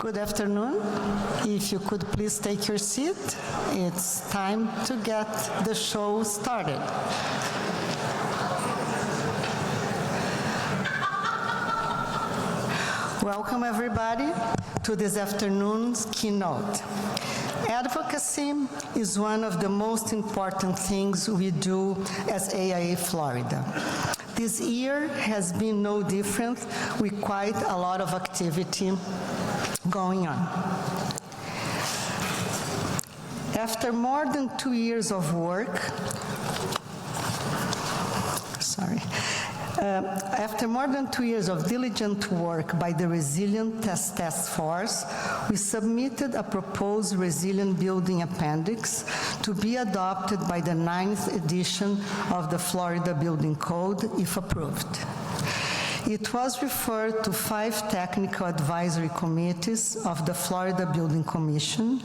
Good afternoon. If you could please take your seat, it's time to get the show started. Welcome everybody to this afternoon's keynote. Advocacy is one of the most important things we do as AIA Florida. This year has been no different, with quite a lot of activity going on. After more than 2 years of work, after more than 2 years of diligent work by the Resilient Task Force, we submitted a proposed Resilient Building Appendix to be adopted by the 9th edition of the Florida Building Code, if approved. It was referred to 5 technical advisory committees of the Florida Building Commission,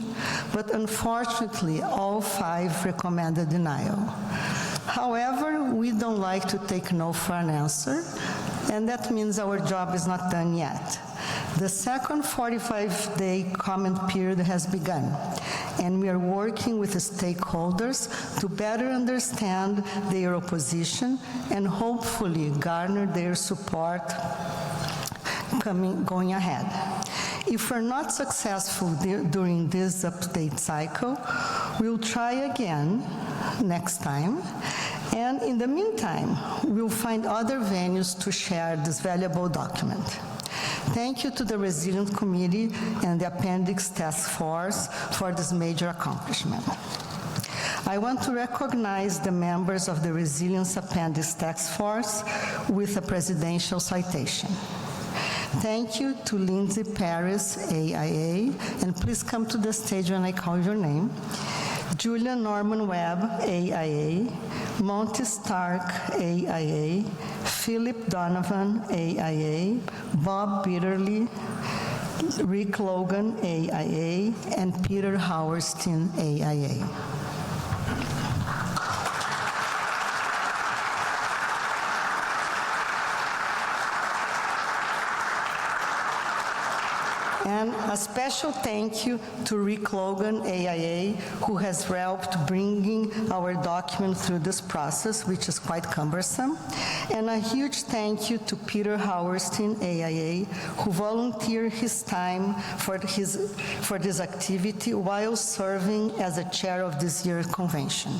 but unfortunately, all 5 recommended denial. However, we don't like to take no for an answer, and that means our job is not done yet. The second 45-day comment period has begun, and we are working with the stakeholders to better understand their opposition and hopefully garner their support going ahead. If we're not successful during this update cycle, we'll try again next time, and in the meantime, we'll find other venues to share this valuable document. Thank you to the Resilient Committee and the Appendix Task Force for this major accomplishment. I want to recognize the members of the Resilience Appendix Task Force with a presidential citation. Thank you to Lindsay Paris, AIA, and please come to the stage when I call your name. Julia Norman Webb, AIA, Monty Stark, AIA, Philip Donovan, AIA, Bob Bitterly, Rick Logan, AIA, and Peter Howerstein, AIA. And a special thank you to Rick Logan, AIA, who has helped bringing our document through this process, which is quite cumbersome. And a huge thank you to Peter Howerstein, AIA, who volunteered his time for this activity while serving as the chair of this year's convention.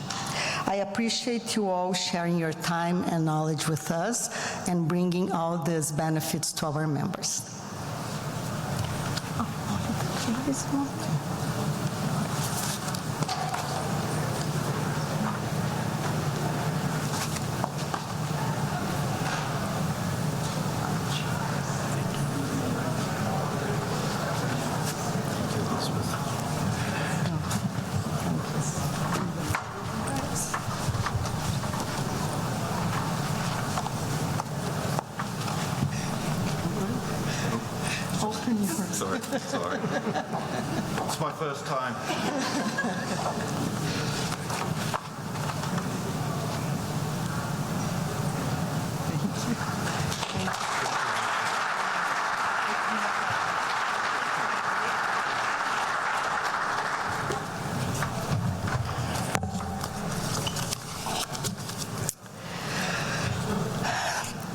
I appreciate you all sharing your time and knowledge with us and bringing all these benefits to our members. Sorry. It's my first time.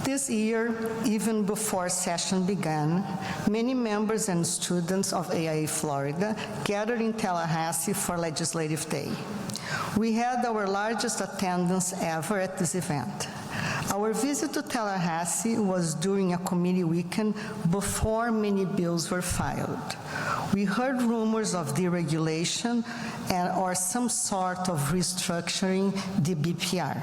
This year, even before session began, many members and students of AIA Florida gathered in Tallahassee for Legislative Day. We had our largest attendance ever at this event. Our visit to Tallahassee was during a committee weekend before many bills were filed. We heard rumors of deregulation or some sort of restructuring the BPR.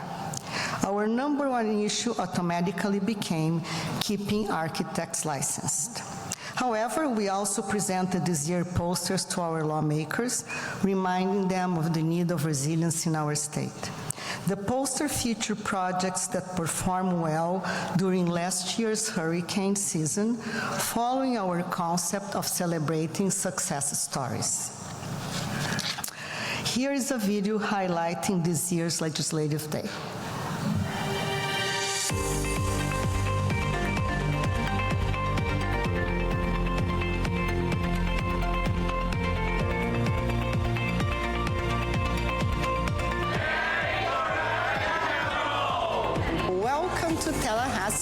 Our number one issue automatically became keeping architects licensed. However, we also presented this year posters to our lawmakers, reminding them of the need of resilience in our state. The poster featured projects that performed well during last year's hurricane season, following our concept of celebrating success stories. Here is a video highlighting this year's Legislative Day.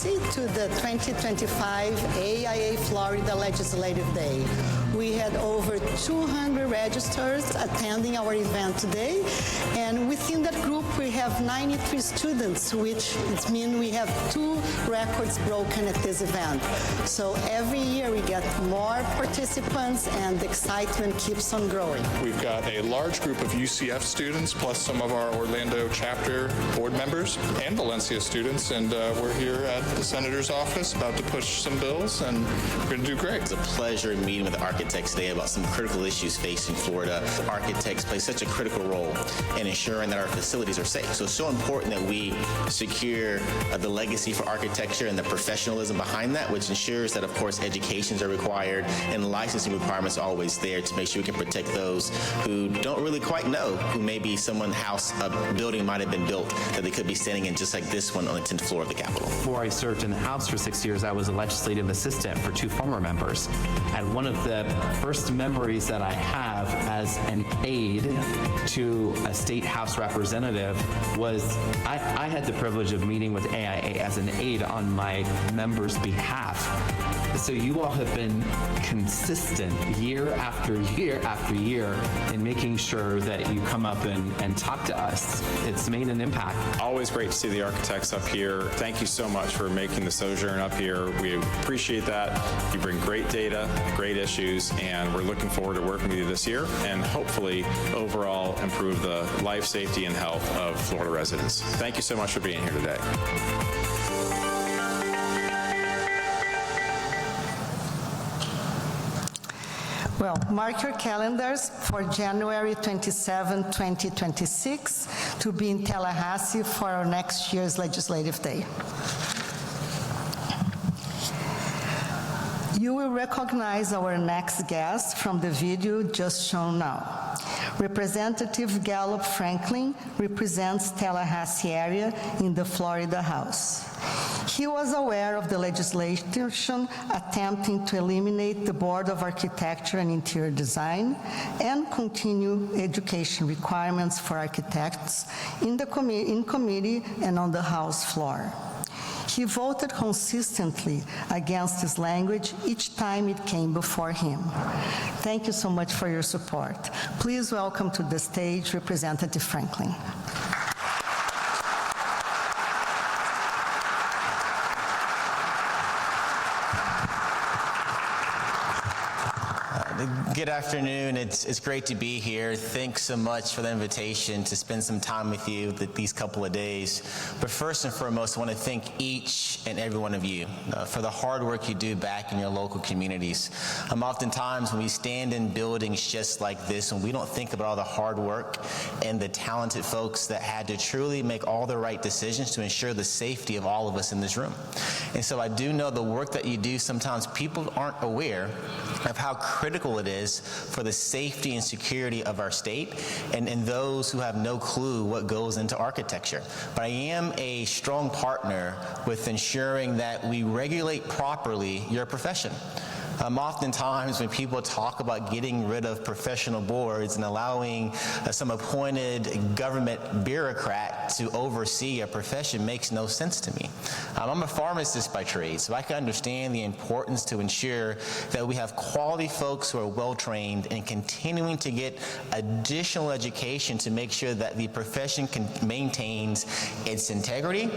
Tallahassee to the 2025 AIA Florida Legislative Day. We had over 200 registrars attending our event today, and within that group we have 93 students, which means we have 2 records broken at this event. So every year we get more participants and the excitement keeps on growing. We've got a large group of UCF students, plus some of our Orlando chapter board members and Valencia students, and we're here at the Senator's office about to push some bills, and we're going to do great. It's a pleasure meeting with architects today about some critical issues facing Florida. Architects play such a critical role in ensuring that our facilities are safe. So it's so important that we secure the legacy for architecture and the professionalism behind that, which ensures that, of course, educations are required and licensing requirements are always there to make sure we can protect those who don't really quite know who maybe someone's house, a building might have been built that they could be standing in just like this one on the 10th floor of the Capitol. Before I served in the House for 6 years, I was a legislative assistant for 2 former members. And one of the first memories that I have as an aide to a state House representative was I had the privilege of meeting with AIA as an aide on my members' behalf. So you all have been consistent year after year after year in making sure that you come up and talk to us. It's made an impact. Always great to see the architects up here. Thank you so much for making the sojourn up here. We appreciate that. You bring great data, great issues, and we're looking forward to working with you this year and hopefully overall improve the life, safety, and health of Florida residents. Thank you so much for being here today. Well, mark your calendars for January 27, 2026 to be in Tallahassee for our next year's Legislative Day. You will recognize our next guest from the video just shown now. Representative Gallup Franklin represents Tallahassee area in the Florida House. He was aware of the legislation attempting to eliminate the Board of Architecture and Interior Design and continue education requirements for architects in committee and on the House floor. He voted consistently against this language each time it came before him. Thank you so much for your support. Please welcome to the stage Representative Franklin. Good afternoon. It's great to be here. Thanks so much for the invitation to spend some time with you these couple of days. But first and foremost, I want to thank each and every one of you for the hard work you do back in your local communities. Oftentimes when we stand in buildings just like this and we don't think about all the hard work and the talented folks that had to truly make all the right decisions to ensure the safety of all of us in this room. And so I do know the work that you do, sometimes people aren't aware of how critical it is for the safety and security of our state and those who have no clue what goes into architecture. But I am a strong partner with ensuring that we regulate properly your profession. Oftentimes when people talk about getting rid of professional boards and allowing some appointed government bureaucrat to oversee a profession makes no sense to me. I'm a pharmacist by trade, so I can understand the importance to ensure that we have quality folks who are well-trained and continuing to get additional education to make sure that the profession maintains its integrity.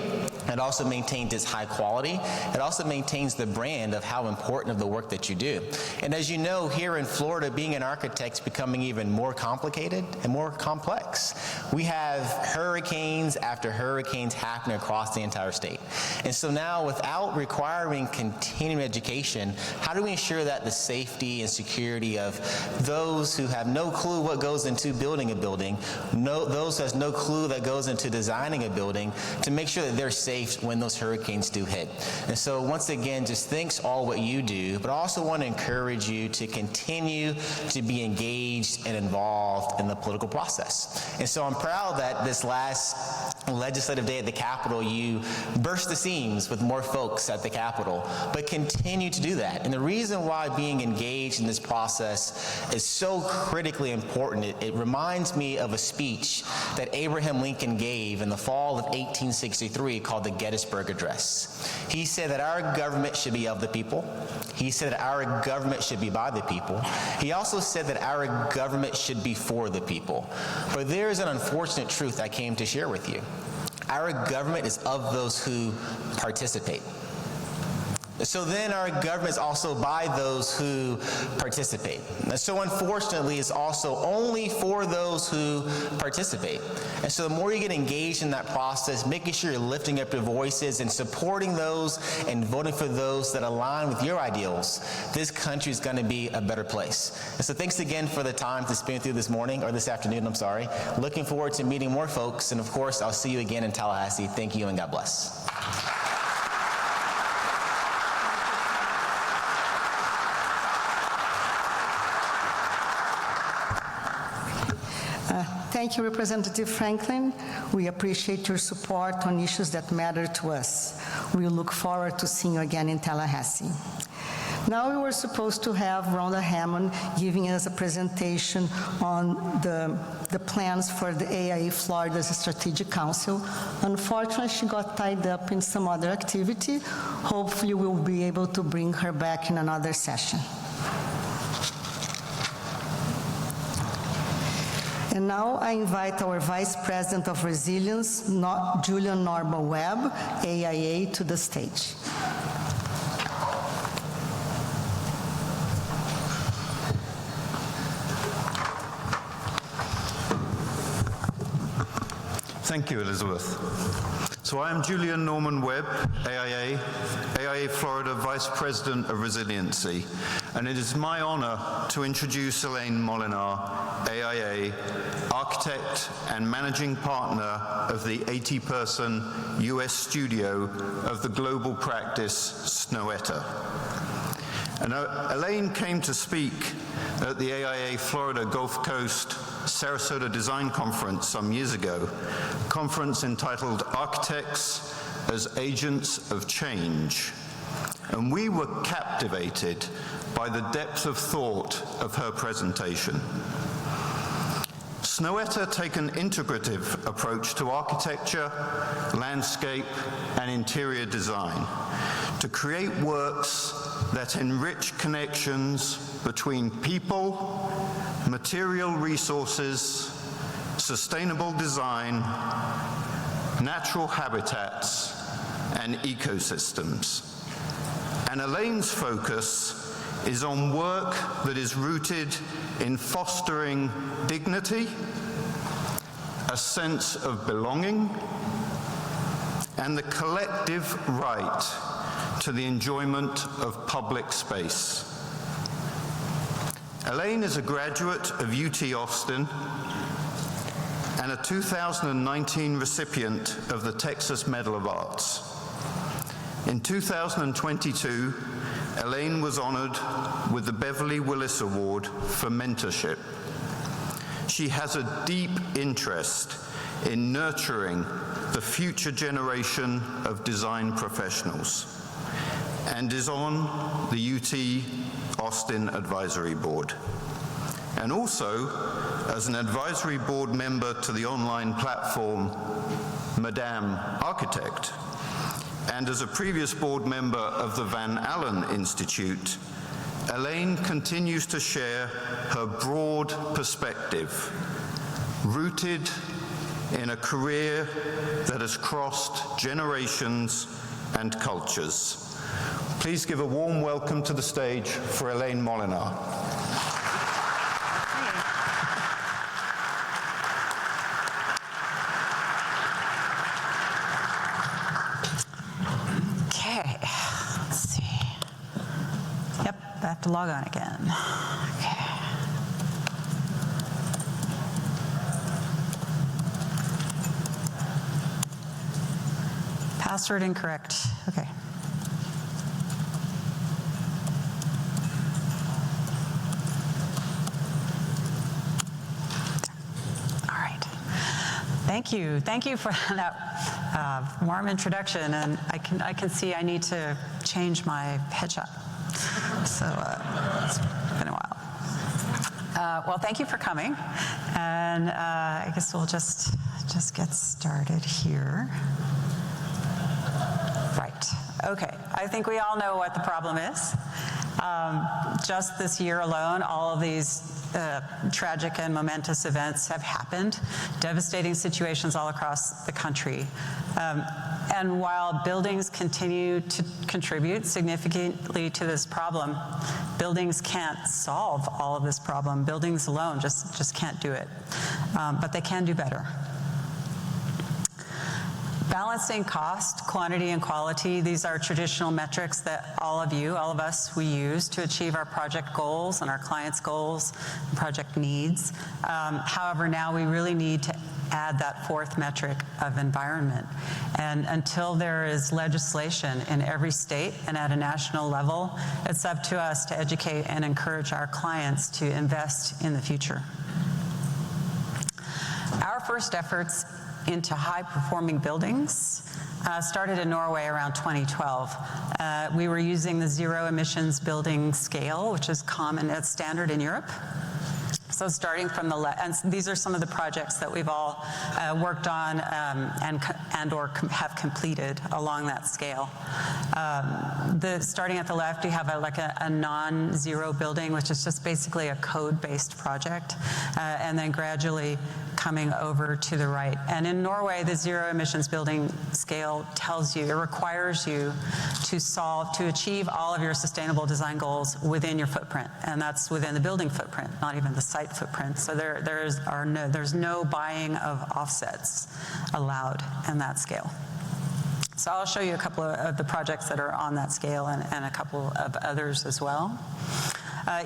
It also maintains its high quality. It also maintains the brand of how important of the work that you do. And as you know, here in Florida, being an architect is becoming even more complicated and more complex. We have hurricanes after hurricanes happening across the entire state. And so now, without requiring continuing education, how do we ensure that the safety and security of those who have no clue what goes into building a building, those who have no clue that goes into designing a building, to make sure that they're safe when those hurricanes do hit? And so once again, just thanks all what you do, but I also want to encourage you to continue to be engaged and involved in the political process. And so I'm proud that this last legislative day at the Capitol, you burst the seams with more folks at the Capitol, but continue to do that. And the reason why being engaged in this process is so critically important, it reminds me of a speech that Abraham Lincoln gave in the fall of 1863 called the Gettysburg Address. He said that our government should be of the people. He said that our government should be by the people. He also said that our government should be for the people. But there is an unfortunate truth I came to share with you. Our government is of those who participate. So then our government is also by those who participate. So unfortunately, it's also only for those who participate. And so the more you get engaged in that process, making sure you're lifting up your voices and supporting those and voting for those that align with your ideals, this country is going to be a better place. And so thanks again for the time to spend through this morning, or this afternoon, I'm sorry. Looking forward to meeting more folks. And of course, I'll see you again in Tallahassee. Thank you and God bless. Thank you, Representative Franklin. We appreciate your support on issues that matter to us. We look forward to seeing you again in Tallahassee. Now we were supposed to have Rhonda Hammond giving us a presentation on the plans for the AIA Florida's Strategic Council. Unfortunately, she got tied up in some other activity. Hopefully, we'll be able to bring her back in another session. And now I invite our Vice President of Resilience, Julian Norma Webb, AIA, to the stage. Thank you, Elizabeth. So I am Julian Norman Webb, AIA Florida Vice President of Resiliency, and it is my honor to introduce Elaine Molinar, AIA, architect and managing partner of the 80-person US studio of the global practice Snøhetta. And Elaine came to speak at the AIA Florida Gulf Coast Sarasota Design Conference some years ago, a conference entitled Architects as Agents of Change. And we were captivated by the depth of thought of her presentation. Snøhetta take an integrative approach to architecture, landscape, and interior design to create works that enrich connections between people, material resources, sustainable design, natural habitats, and ecosystems. And Elaine's focus is on work that is rooted in fostering dignity, a sense of belonging, and the collective right to the enjoyment of public space. Elaine is a graduate of UT Austin and a 2019 recipient of the Texas Medal of Arts. In 2022, Elaine was honored with the Beverly Willis Award for mentorship. She has a deep interest in nurturing the future generation of design professionals and is on the UT Austin Advisory Board. And also, as an advisory board member to the online platform Madame Architect, and as a previous board member of the Van Allen Institute, Elaine continues to share her broad perspective, rooted in a career that has crossed generations and cultures. Please give a warm welcome to the stage for Elaine Molinar. Okay, let's see. Yep, I have to log on again. Okay. Password incorrect. Okay. Thank you. Thank you for that warm introduction. And I can see I need to change my headshot. So it's been a while. Well, thank you for coming. And I guess we'll just get started here. Right. Okay. I think we all know what the problem is. Just this year alone, all of these tragic and momentous events have happened, devastating situations all across the country. And while buildings continue to contribute significantly to this problem, buildings can't solve all of this problem. Buildings alone just can't do it. But they can do better. Balancing cost, quantity, and quality, these are traditional metrics that all of us, we use to achieve our project goals and our clients' goals and project needs. However, now we really need to add that fourth metric of environment. And until there is legislation in every state and at a national level, it's up to us to educate and encourage our clients to invest in the future. Our first efforts into high-performing buildings started in Norway around 2012. We were using the zero emissions building scale, which is common, it's standard in Europe. So starting from the left, and these are some of the projects that we've all worked on and/or have completed along that scale. Starting at the left, you have a non-zero building, which is just basically a code-based project, and then gradually coming over to the right. And in Norway, the zero emissions building scale it requires you to achieve all of your sustainable design goals within your footprint, and that's within the building footprint, not even the site footprint. So there's no buying of offsets allowed in that scale. So I'll show you a couple of the projects that are on that scale and a couple of others as well.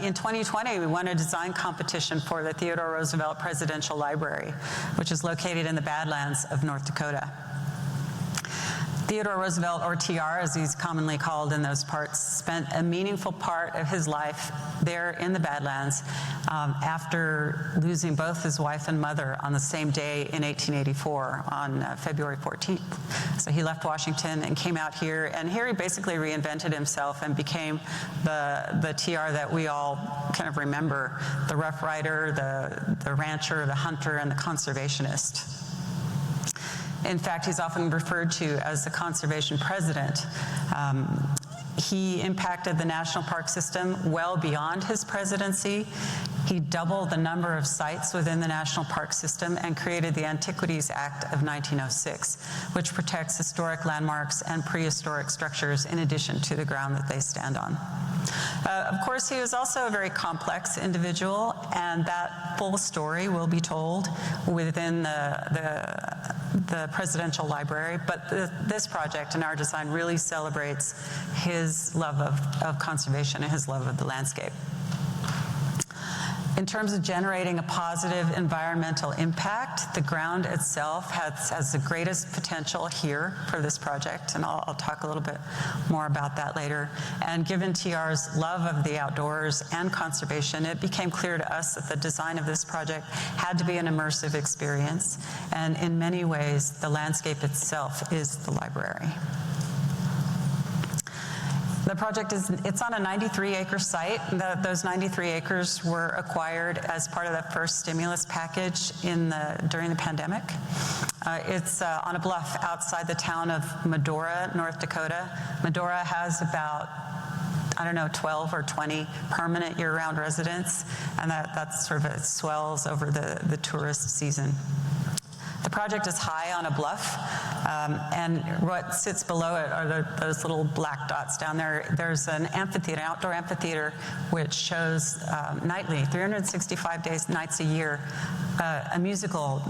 In 2020, we won a design competition for the Theodore Roosevelt Presidential Library, which is located in the Badlands of North Dakota. Theodore Roosevelt, or TR as he's commonly called in those parts, spent a meaningful part of his life there in the Badlands after losing both his wife and mother on the same day in 1884 on February 14th. So he left Washington and came out here, and here he basically reinvented himself and became the TR that we all kind of remember, the Rough Rider, the rancher, the hunter, and the conservationist. In fact, he's often referred to as the conservation president. He impacted the national park system well beyond his presidency. He doubled the number of sites within the national park system and created the Antiquities Act of 1906, which protects historic landmarks and prehistoric structures in addition to the ground that they stand on. Of course, he was also a very complex individual, and that full story will be told within the Presidential Library, but this project and our design really celebrates his love of conservation and his love of the landscape. In terms of generating a positive environmental impact, the ground itself has the greatest potential here for this project, and I'll talk a little bit more about that later. And given TR's love of the outdoors and conservation, it became clear to us that the design of this project had to be an immersive experience, and in many ways, the landscape itself is the library. The project it's on a 93-acre site. Those 93 acres were acquired as part of the first stimulus package during the pandemic. It's on a bluff outside the town of Medora, North Dakota. Medora has about 12 or 20 permanent year-round residents, and that's sort of, it swells over the tourist season. The project is high on a bluff, and what sits below it are those little black dots down there. There's an amphitheater, an outdoor amphitheater, which shows nightly, 365 nights a year, a musical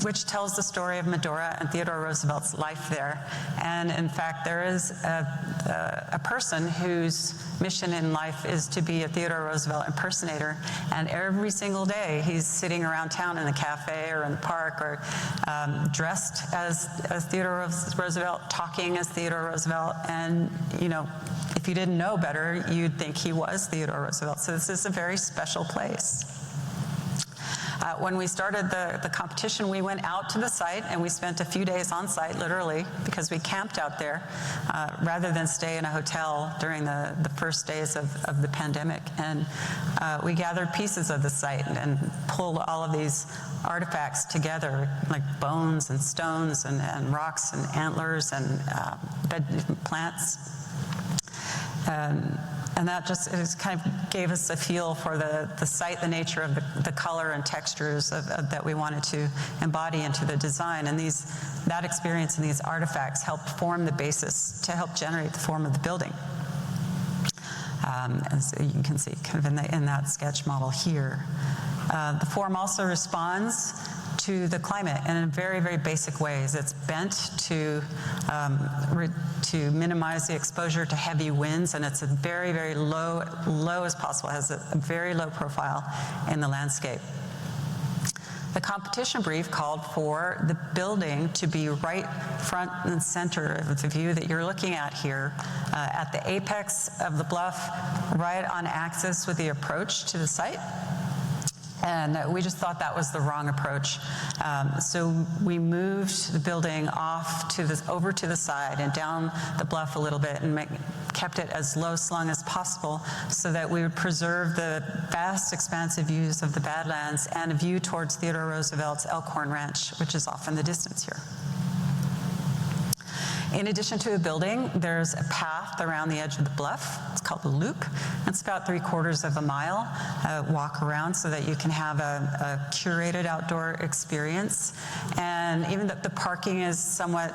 which tells the story of Medora and Theodore Roosevelt's life there. And in fact, there is a person whose mission in life is to be a Theodore Roosevelt impersonator. And every single day, he's sitting around town in the cafe or in the park or dressed as Theodore Roosevelt, talking as Theodore Roosevelt. And, you know, if you didn't know better, you'd think he was Theodore Roosevelt. So this is a very special place. When we started the competition, we went out to the site and we spent a few days on site, literally, because we camped out there rather than stay in a hotel during the first days of the pandemic. And we gathered pieces of the site and pulled all of these artifacts together, like bones and stones and rocks and antlers and plants. And that just kind of gave us a feel for the site, the nature of the color and textures that we wanted to embody into the design. And that experience and these artifacts helped form the basis to help generate the form of the building. As you can see kind of in that sketch model here. The form also responds to the climate in very, very basic ways. It's bent to minimize the exposure to heavy winds, and it's a very, very low as possible. It has a very low profile in the landscape. The competition brief called for the building to be right front and center of the view that you're looking at here, at the apex of the bluff, right on axis with the approach to the site. And we just thought that was the wrong approach. So we moved the building over to the side and down the bluff a little bit and kept it as low slung as possible so that we would preserve the vast expansive views of the Badlands and a view towards Theodore Roosevelt's Elkhorn Ranch, which is off in the distance here. In addition to the building, there's a path around the edge of the bluff. It's called the Loop. It's about 3/4 of a mile walk around so that you can have a curated outdoor experience. And even though the parking is somewhat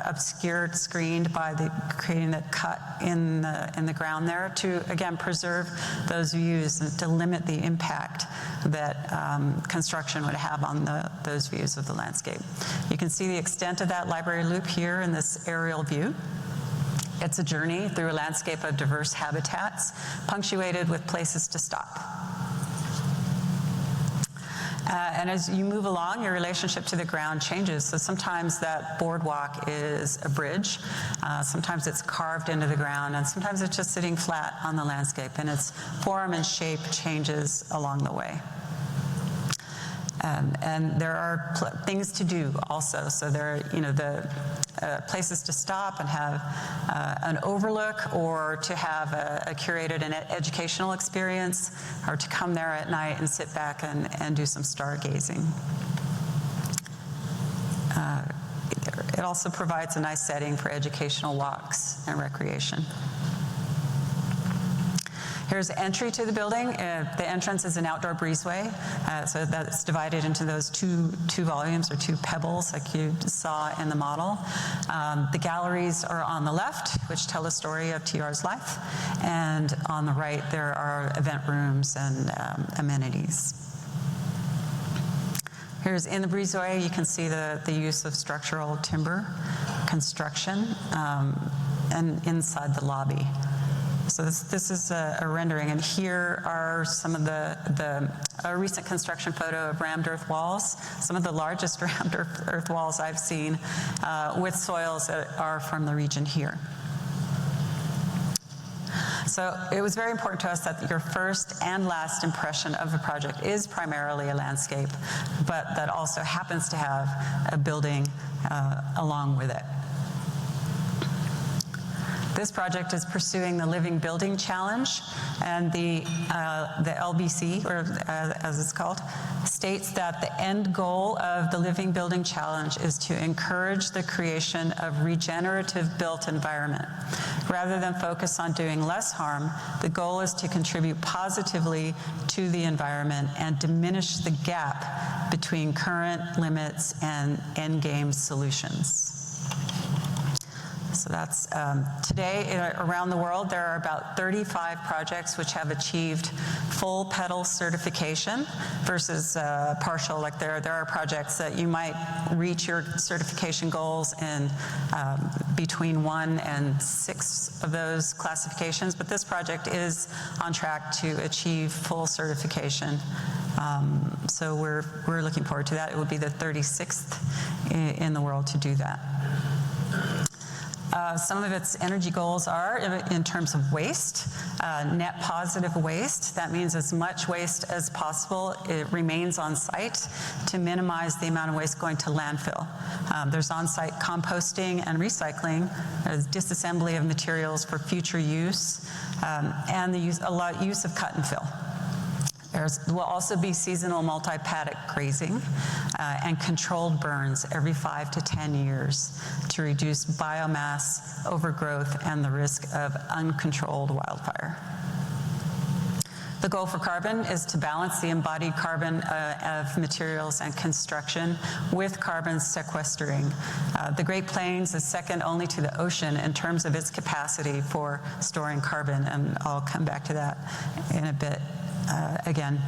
obscured, screened by creating that cut in the ground there to, again, preserve those views and to limit the impact that construction would have on those views of the landscape. You can see the extent of that library loop here in this aerial view. It's a journey through a landscape of diverse habitats, punctuated with places to stop. And as you move along, your relationship to the ground changes. So sometimes that boardwalk is a bridge, sometimes it's carved into the ground, and sometimes it's just sitting flat on the landscape, and its form and shape changes along the way. And there are things to do also. So there are, places to stop and have an overlook, or to have a curated and educational experience, or to come there at night and sit back and do some stargazing. It also provides a nice setting for educational walks and recreation. Here's entry to the building. The entrance is an outdoor breezeway, so that's divided into those two volumes, or two pebbles, like you saw in the model. The galleries are on the left, which tell the story of TR's life, and on the right there are event rooms and amenities. Here's in the breezeway, you can see the use of structural timber construction, and inside the lobby. So this is a rendering, and here are some of a recent construction photo of rammed earth walls, some of the largest rammed earth walls I've seen, with soils that are from the region here. So it was very important to us that your first and last impression of the project is primarily a landscape, but that also happens to have a building along with it. This project is pursuing the Living Building Challenge, and the LBC, or as it's called, states that the end goal of the Living Building Challenge is to encourage the creation of regenerative built environment. Rather than focus on doing less harm, the goal is to contribute positively to the environment and diminish the gap between current limits and endgame solutions. So that's today around the world, there are about 35 projects which have achieved full petal certification versus partial. Like there are projects that you might reach your certification goals in between 1 and 6 of those classifications, but this project is on track to achieve full certification. So we're looking forward to that. It would be the 36th in the world to do that. Some of its energy goals are in terms of waste, net positive waste. That means as much waste as possible, it remains on site to minimize the amount of waste going to landfill. There's on-site composting and recycling, disassembly of materials for future use, and the use of cut and fill. There will also be seasonal multi-paddock grazing and controlled burns every 5 to 10 years to reduce biomass overgrowth and the risk of uncontrolled wildfire. The goal for carbon is to balance the embodied carbon of materials and construction with carbon sequestering. The Great Plains is second only to the ocean in terms of its capacity for storing carbon, and I'll come back to that in a bit. Again,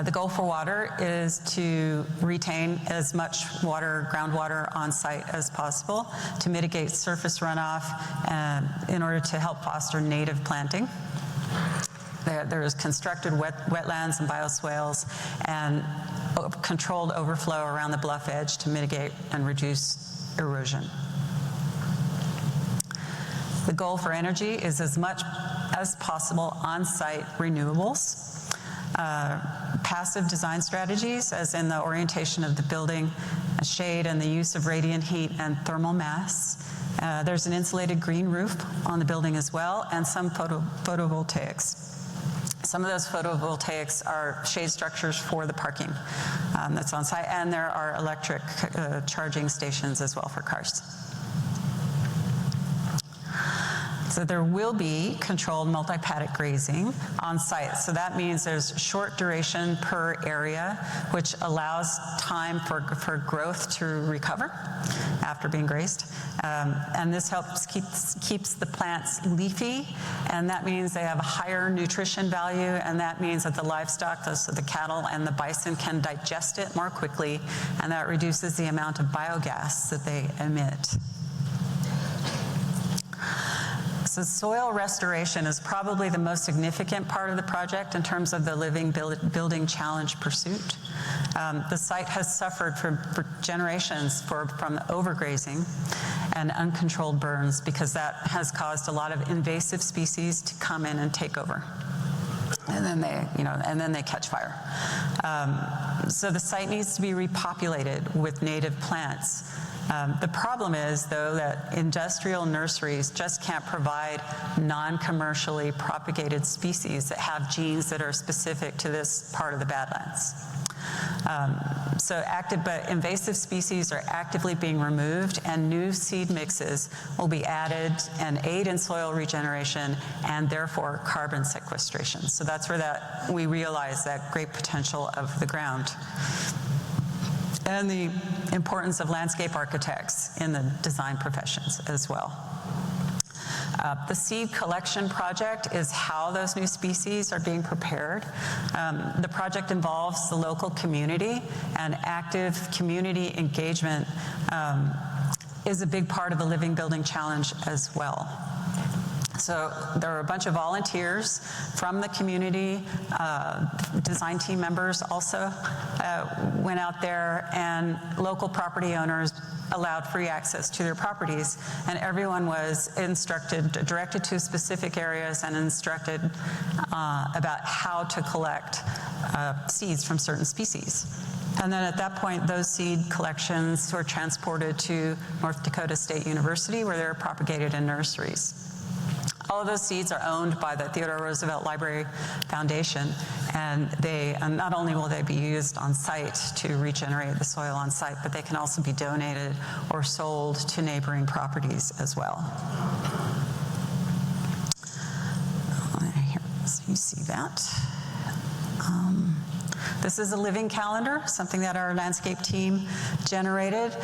the goal for water is to retain as much groundwater on site as possible to mitigate surface runoff in order to help foster native planting. There's constructed wetlands and bioswales and controlled overflow around the bluff edge to mitigate and reduce erosion. The goal for energy is as much as possible on-site renewables, passive design strategies, as in the orientation of the building, shade, and the use of radiant heat and thermal mass. There's an insulated green roof on the building as well, and some photovoltaics. Some of those photovoltaics are shade structures for the parking that's on site, and there are electric charging stations as well for cars. So there will be controlled multi-paddock grazing on site. So that means there's short duration per area, which allows time for growth to recover after being grazed. And this helps keeps the plants leafy, and that means they have a higher nutrition value, and that means that the livestock, so the cattle and the bison, can digest it more quickly, and that reduces the amount of biogas that they emit. So soil restoration is probably the most significant part of the project in terms of the Living Building Challenge pursuit. The site has suffered for generations from overgrazing and uncontrolled burns because that has caused a lot of invasive species to come in and take over. And then they catch fire. So the site needs to be repopulated with native plants. The problem is, though, that industrial nurseries just can't provide non-commercially propagated species that have genes that are specific to this part of the Badlands. But invasive species are actively being removed, and new seed mixes will be added and aid in soil regeneration and therefore carbon sequestration. So that's where we realize that great potential of the ground. And the importance of landscape architects in the design professions as well. The seed collection project is how those new species are being prepared. The project involves the local community, and active community engagement is a big part of the Living Building Challenge as well. So there are a bunch of volunteers from the community. Design team members also went out there, and local property owners allowed free access to their properties, and everyone was directed to specific areas and instructed about how to collect seeds from certain species. And then at that point, those seed collections were transported to North Dakota State University, where they were propagated in nurseries. All of those seeds are owned by the Theodore Roosevelt Library Foundation, and not only will they be used on site to regenerate the soil on site, but they can also be donated or sold to neighboring properties as well. Here, so you see that. This is a living calendar, something that our landscape team generated.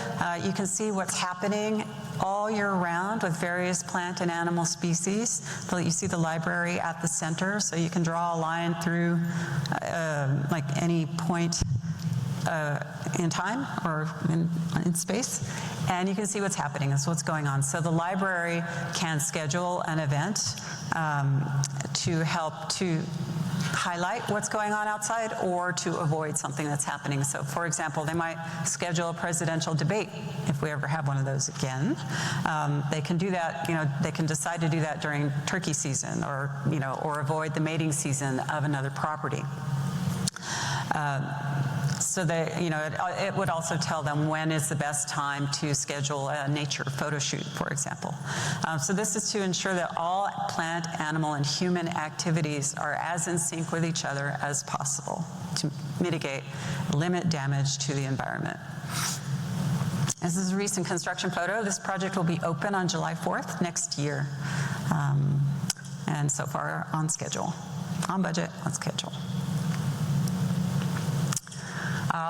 You can see what's happening all year round with various plant and animal species. You see the library at the center, so you can draw a line through like any point in time or in space, and you can see what's happening. That's what's going on. So the library can schedule an event to help to highlight what's going on outside or to avoid something that's happening. So for example, they might schedule a presidential debate if we ever have one of those again. They can do that, they can decide to do that during turkey season or avoid the mating season of another property. So it would also tell them when is the best time to schedule a nature photo shoot, for example. So this is to ensure that all plant, animal, and human activities are as in sync with each other as possible to limit damage to the environment. This is a recent construction photo. This project will be open on July 4th next year. And so far on schedule, on budget, on schedule.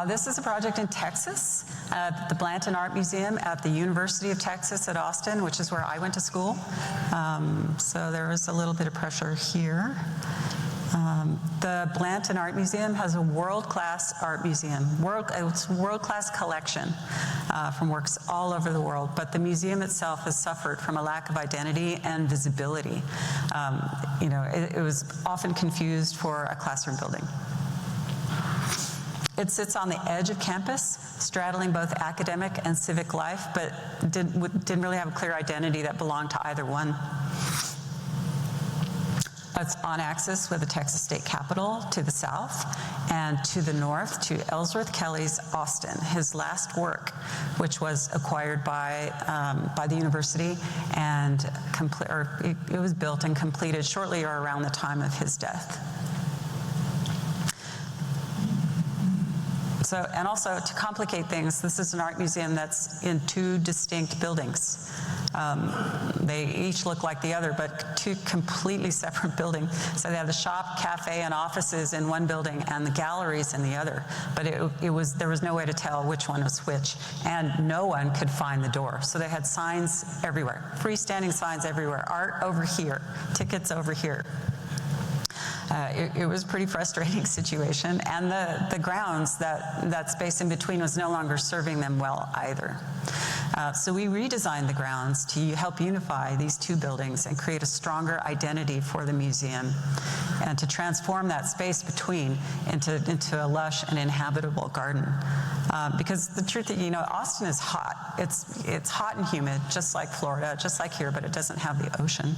This is a project in Texas at the Blanton Art Museum at the University of Texas at Austin, which is where I went to school. So there was a little bit of pressure here. The Blanton Art Museum has a world-class art museum, it's a world-class collection from works all over the world, but the museum itself has suffered from a lack of identity and visibility. It was often confused for a classroom building. It sits on the edge of campus, straddling both academic and civic life, but didn't really have a clear identity that belonged to either one. It's on axis with the Texas State Capitol to the south, and to the north to Ellsworth Kelly's Austin, his last work, which was acquired by the university, and it was built and completed shortly or around the time of his death. So, and also to complicate things, this is an art museum that's in two distinct buildings. They each look like the other, but two completely separate buildings. So they have the shop, cafe, and offices in one building and the galleries in the other. But there was no way to tell which one was which, and no one could find the door. So they had signs everywhere, freestanding signs everywhere, art over here, tickets over here. It was a pretty frustrating situation, and the grounds, that space in between was no longer serving them well either. So we redesigned the grounds to help unify these two buildings and create a stronger identity for the museum, and to transform that space between into a lush and inhabitable garden. Because the truth is, Austin is hot. It's hot and humid, just like Florida, just like here, but it doesn't have the ocean.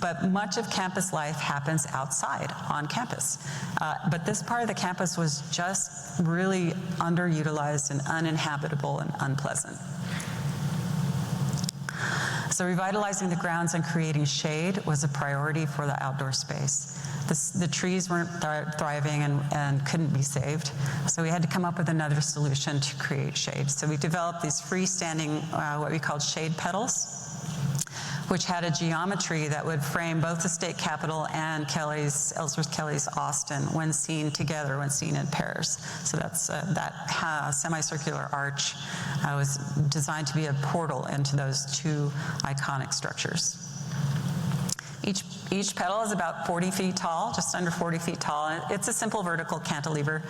But much of campus life happens outside on campus. But this part of the campus was just really underutilized and uninhabitable and unpleasant. So revitalizing the grounds and creating shade was a priority for the outdoor space. The trees weren't thriving and couldn't be saved, so we had to come up with another solution to create shade. So we developed these freestanding, what we called shade petals, which had a geometry that would frame both the state capitol and Ellsworth Kelly's Austin when seen together, when seen in pairs. So that's that semicircular arch was designed to be a portal into those two iconic structures. Each petal is about 40 feet tall, just under 40 feet tall. It's a simple vertical cantilever.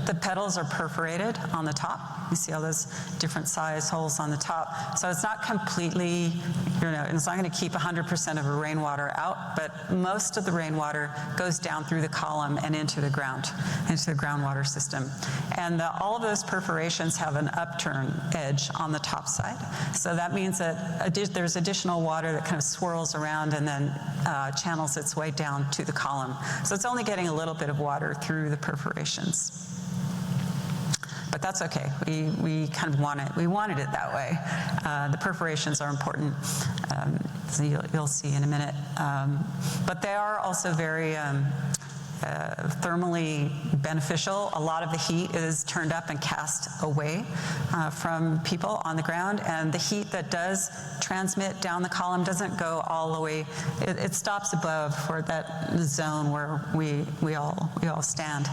The petals are perforated on the top. You see all those different size holes on the top. So it's not completely, it's not going to keep 100% of the rainwater out, but most of the rainwater goes down through the column and into the groundwater system. And all of those perforations have an upturn edge on the top side. So that means that there's additional water that kind of swirls around and then channels its way down to the column. So it's only getting a little bit of water through the perforations. But that's okay. We kind of wanted it that way. The perforations are important, so you'll see in a minute. But they are also very thermally beneficial. A lot of the heat is turned up and cast away from people on the ground, and the heat that does transmit down the column doesn't go all the way. It stops above for that zone where we all stand.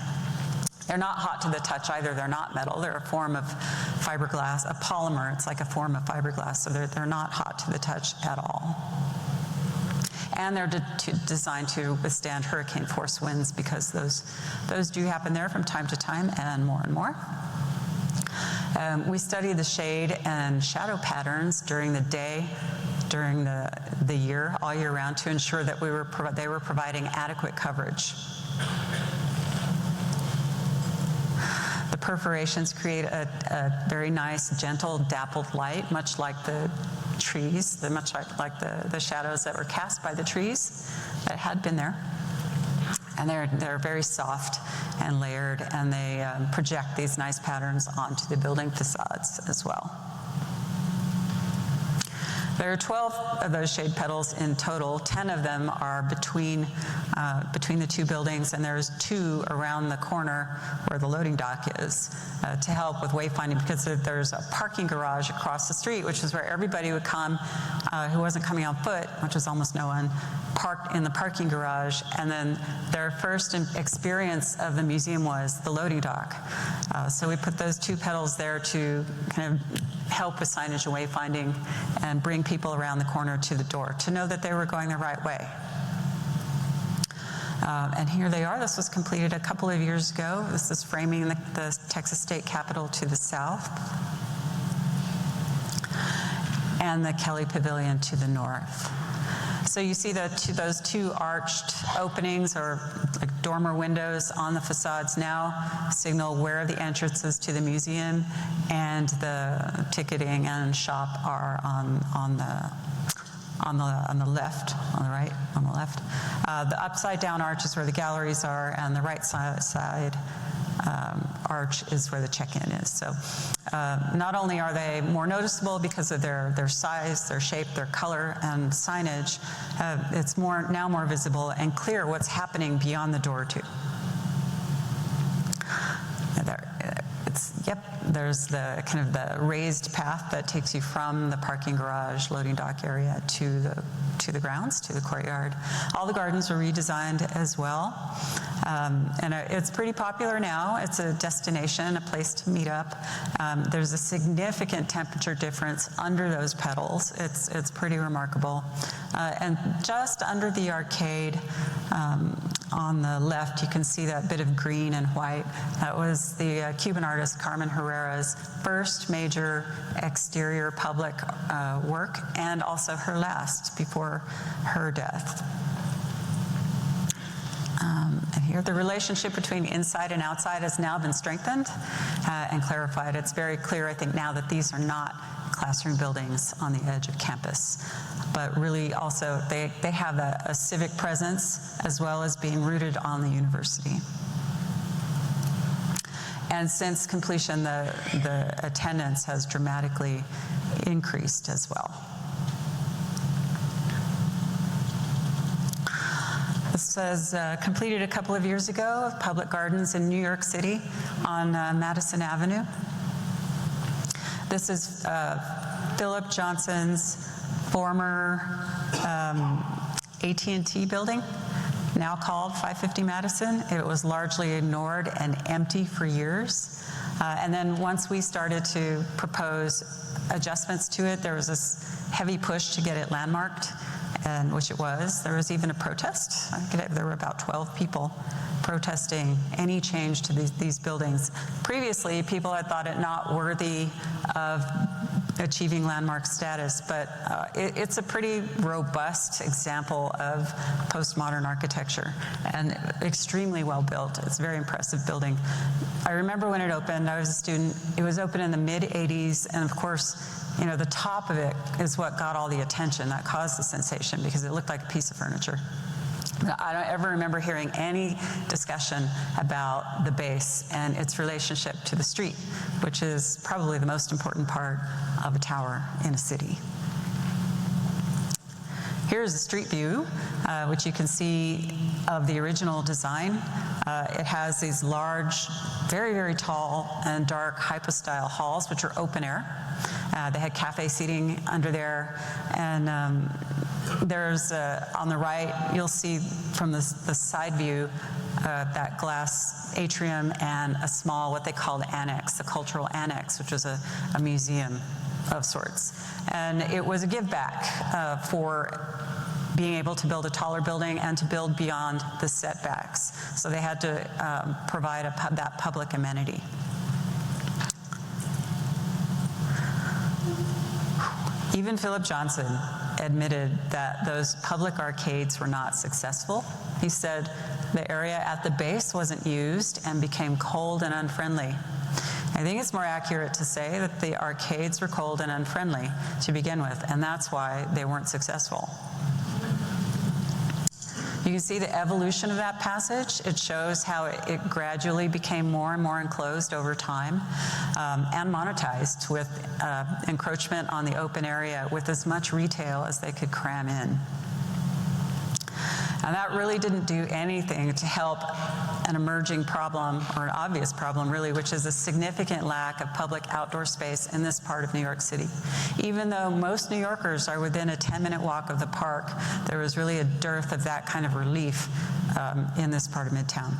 They're not hot to the touch either. They're not metal. They're a form of fiberglass, a polymer. It's like a form of fiberglass, so they're not hot to the touch at all. And they're designed to withstand hurricane force winds, because those do happen there from time to time, and more. We study the shade and shadow patterns during the day during the year, all year round, to ensure that they were providing adequate coverage. The perforations create a very nice, gentle, dappled light, much like the trees, much like the shadows that were cast by the trees that had been there. And they're very soft and layered, and they project these nice patterns onto the building facades as well. There are 12 of those shade petals in total. 10 of them are between the two buildings, and there's 2 around the corner where the loading dock is to help with wayfinding, because there's a parking garage across the street, which is where everybody would come who wasn't coming on foot, which was almost no one, parked in the parking garage, and then their first experience of the museum was the loading dock. So we put those 2 petals there to kind of help with signage and wayfinding and bring people around the corner to the door to know that they were going the right way. And here they are. This was completed a couple of years ago. This is framing the Texas State Capitol to the south, and the Kelly Pavilion to the north. So you see those 2 arched openings, or like dormer windows on the facades now, signal where the entrances to the museum and the ticketing and shop are on the left, on the right, on the left. The upside down arch is where the galleries are, and the right side arch is where the check-in is. So not only are they more noticeable because of their size, their shape, their color, and signage, it's now more visible and clear what's happening beyond the door too. There's the kind of the raised path that takes you from the parking garage, loading dock area to the grounds, to the courtyard. All the gardens were redesigned as well. And it's pretty popular now. It's a destination, a place to meet up. There's a significant temperature difference under those petals. It's pretty remarkable. And just under the arcade, on the left, you can see that bit of green and white. That was the Cuban artist Carmen Herrera's first major exterior public work, and also her last before her death. And here, the relationship between inside and outside has now been strengthened and clarified. It's very clear, I think, now that these are not classroom buildings on the edge of campus, but really also they have a civic presence as well as being rooted on the university. And since completion, the attendance has dramatically increased as well. This was completed a couple of years ago of public gardens in New York City on Madison Avenue. This is Philip Johnson's former AT&T building, now called 550 Madison. It was largely ignored and empty for years. And then once we started to propose adjustments to it, there was this heavy push to get it landmarked, and which it was. There was even a protest. There were about 12 people protesting any change to these buildings. Previously, people had thought it not worthy of achieving landmark status, but it's a pretty robust example of postmodern architecture and extremely well built. It's a very impressive building. I remember when it opened, I was a student. It was open in the mid-'80s, and of course, you know, the top of it is what got all the attention, that caused the sensation, because it looked like a piece of furniture. I don't ever remember hearing any discussion about the base and its relationship to the street, which is probably the most important part of a tower in a city. Here's a street view, which you can see of the original design. It has these large, very, very tall and dark hypostyle halls, which are open air. They had cafe seating under there, and there's on the right, you'll see from the side view that glass atrium and a small, what they called annex, the cultural annex, which was a museum of sorts. And it was a give back for being able to build a taller building and to build beyond the setbacks. So they had to provide that public amenity. Even Philip Johnson admitted that those public arcades were not successful. He said the area at the base wasn't used and became cold and unfriendly. I think it's more accurate to say that the arcades were cold and unfriendly to begin with, and that's why they weren't successful. You can see the evolution of that passage. It shows how it gradually became more and more enclosed over time and monetized with encroachment on the open area with as much retail as they could cram in. And that really didn't do anything to help an emerging problem, or an obvious problem really, which is a significant lack of public outdoor space in this part of New York City. Even though most New Yorkers are within a 10-minute walk of the park, there was really a dearth of that kind of relief in this part of Midtown.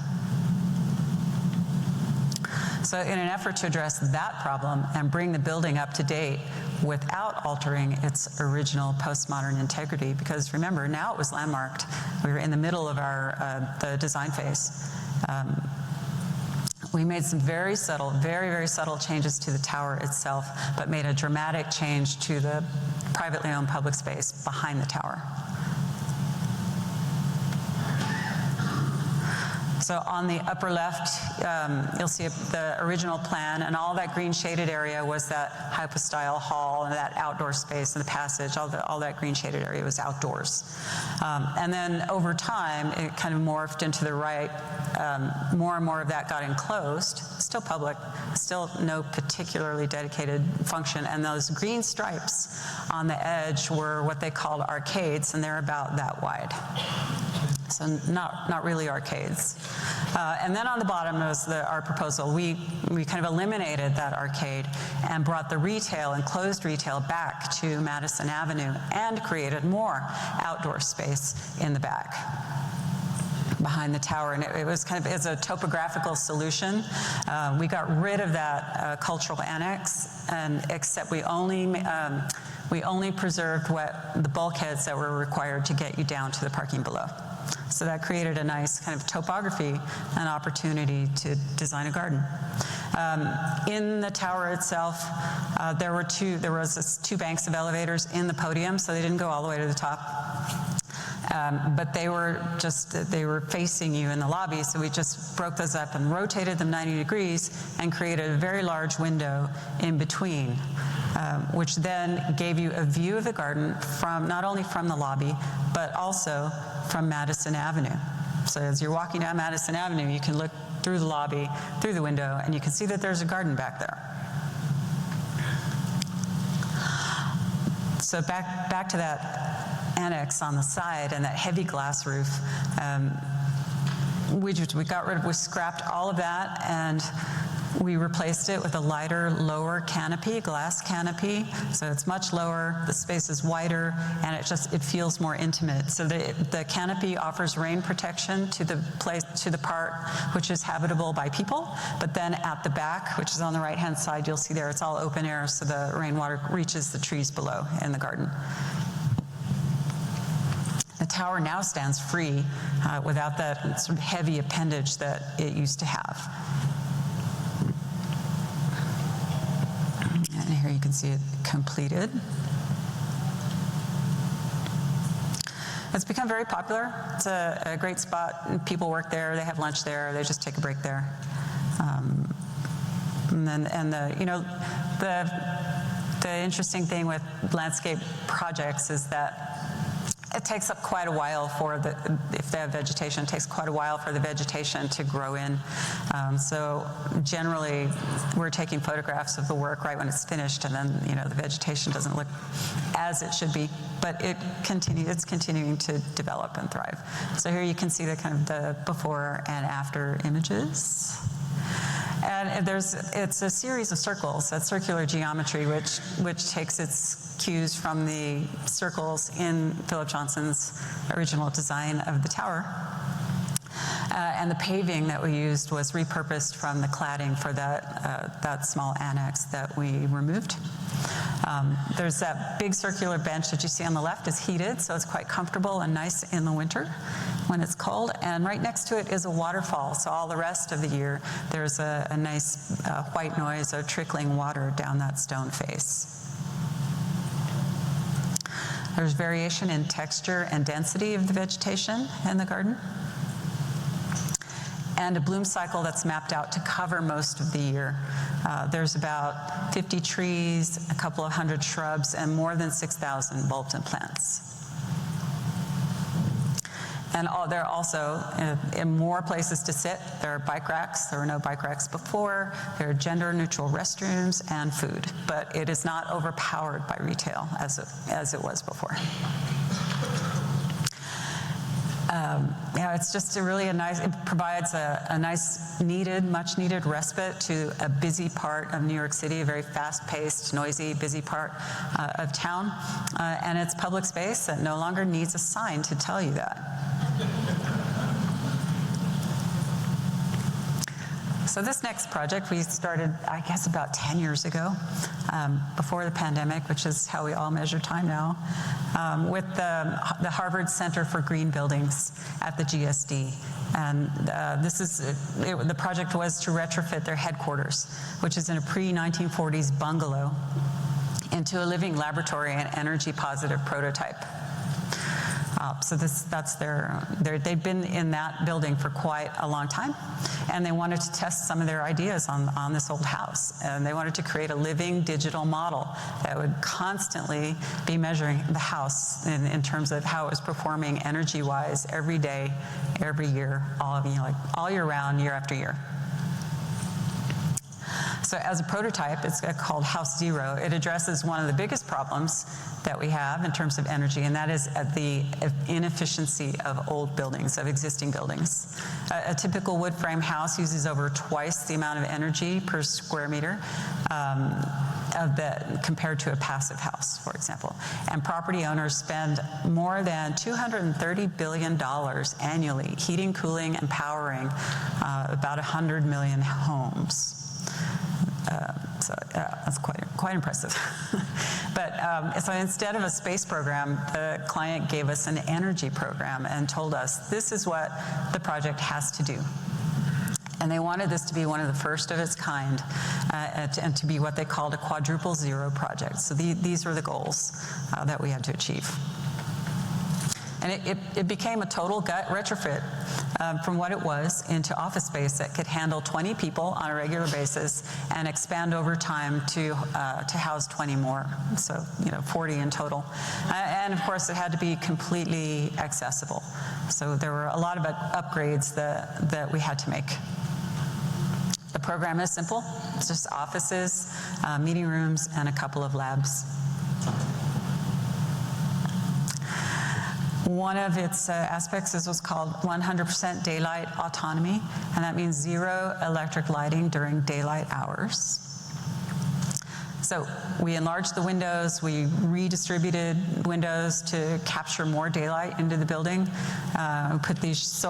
So in an effort to address that problem and bring the building up to date without altering its original postmodern integrity, because remember, now it was landmarked. We were in the middle of the design phase. We made some very subtle, very, very subtle changes to the tower itself, but made a dramatic change to the privately owned public space behind the tower. So on the upper left, you'll see the original plan, and all that green shaded area was that hypostyle hall and that outdoor space and the passage. All that green shaded area was outdoors. And then over time, it kind of morphed into the right. More and more of that got enclosed, still public, still no particularly dedicated function. And those green stripes on the edge were what they called arcades, and they're about that wide. So not really arcades. And then on the bottom was our proposal. We kind of eliminated that arcade and brought the retail, enclosed retail, back to Madison Avenue and created more outdoor space in the back behind the tower. And it was kind of as a topographical solution. We got rid of that cultural annex, and except we only preserved the bulkheads that were required to get you down to the parking below. So that created a nice kind of topography and opportunity to design a garden. In the tower itself, there was two banks of elevators in the podium, so they didn't go all the way to the top. But they were facing you in the lobby, so we just broke those up and rotated them 90 degrees and created a very large window in between, which then gave you a view of the garden not only from the lobby, but also from Madison Avenue. So as you're walking down Madison Avenue, you can look through the lobby, through the window, and you can see that there's a garden back there. So back to that annex on the side and that heavy glass roof. We scrapped all of that, and we replaced it with a lighter, lower canopy, glass canopy. So it's much lower, the space is wider, and it feels more intimate. So the canopy offers rain protection to the part which is habitable by people. But then at the back, which is on the right-hand side, you'll see there it's all open air, so the rainwater reaches the trees below in the garden. The tower now stands free without that sort of heavy appendage that it used to have. And here you can see it completed. It's become very popular. It's a great spot. People work there. They have lunch there. They just take a break there. The interesting thing with landscape projects is that it takes up quite a while if they have vegetation, it takes quite a while for the vegetation to grow in. So generally, we're taking photographs of the work right when it's finished, and then the vegetation doesn't look as it should be, but it's continuing to develop and thrive. So here you can see the kind of the before and after images. And it's a series of circles, that circular geometry, which takes its cues from the circles in Philip Johnson's original design of the tower. And the paving that we used was repurposed from the cladding for that small annex that we removed. There's that big circular bench that you see on the left is heated, so it's quite comfortable and nice in the winter when it's cold. And right next to it is a waterfall, so all the rest of the year there's a nice white noise of trickling water down that stone face. There's variation in texture and density of the vegetation in the garden, and a bloom cycle that's mapped out to cover most of the year. There's about 50 trees, a couple of hundred shrubs, and more than 6,000 bulbs and plants. And there are also in more places to sit. There are bike racks. There were no bike racks before. There are gender-neutral restrooms and food, but it is not overpowered by retail as it was before. It's just it provides a nice, much needed respite to a busy part of New York City, a very fast-paced, noisy, busy part of town. And it's public space that no longer needs a sign to tell you that. So this next project we started, I guess, about 10 years ago, before the pandemic, which is how we all measure time now, with the Harvard Center for Green Buildings at the GSD. And the project was to retrofit their headquarters, which is in a pre-1940s bungalow, into a living laboratory and energy-positive prototype. So they've been in that building for quite a long time, and they wanted to test some of their ideas on this old house. And they wanted to create a living digital model that would constantly be measuring the house in terms of how it was performing energy-wise every day, every year, all year round, year after year. So as a prototype, it's called House Zero. It addresses one of the biggest problems that we have in terms of energy, and that is the inefficiency of old buildings, of existing buildings. A typical wood frame house uses over twice the amount of energy per square meter compared to a passive house, for example. And property owners spend more than $230 billion annually heating, cooling, and powering about 100 million homes. That's quite impressive. But so instead of a space program, the client gave us an energy program and told us this is what the project has to do. And they wanted this to be one of the first of its kind, and to be what they called a quadruple zero project. So these were the goals that we had to achieve. And it became a total gut retrofit from what it was into office space that could handle 20 people on a regular basis and expand over time to house 20 more, so 40 in total. And of course, it had to be completely accessible. So there were a lot of upgrades that we had to make. The program is simple. It's just offices, meeting rooms, and a couple of labs. One of its aspects is what's called 100% daylight autonomy, and that means zero electric lighting during daylight hours. So we enlarged the windows, we redistributed windows to capture more daylight into the building. We put these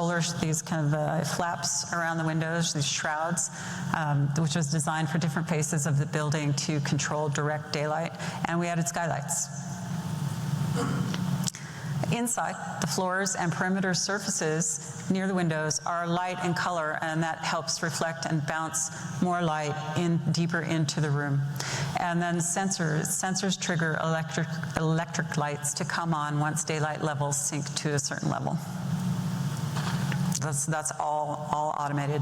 kind of flaps around the windows, these shrouds, which was designed for different faces of the building to control direct daylight, and we added skylights. Inside, the floors and perimeter surfaces near the windows are light and color, and that helps reflect and bounce more light deeper into the room. And then sensors trigger electric lights to come on once daylight levels sink to a certain level. That's all automated.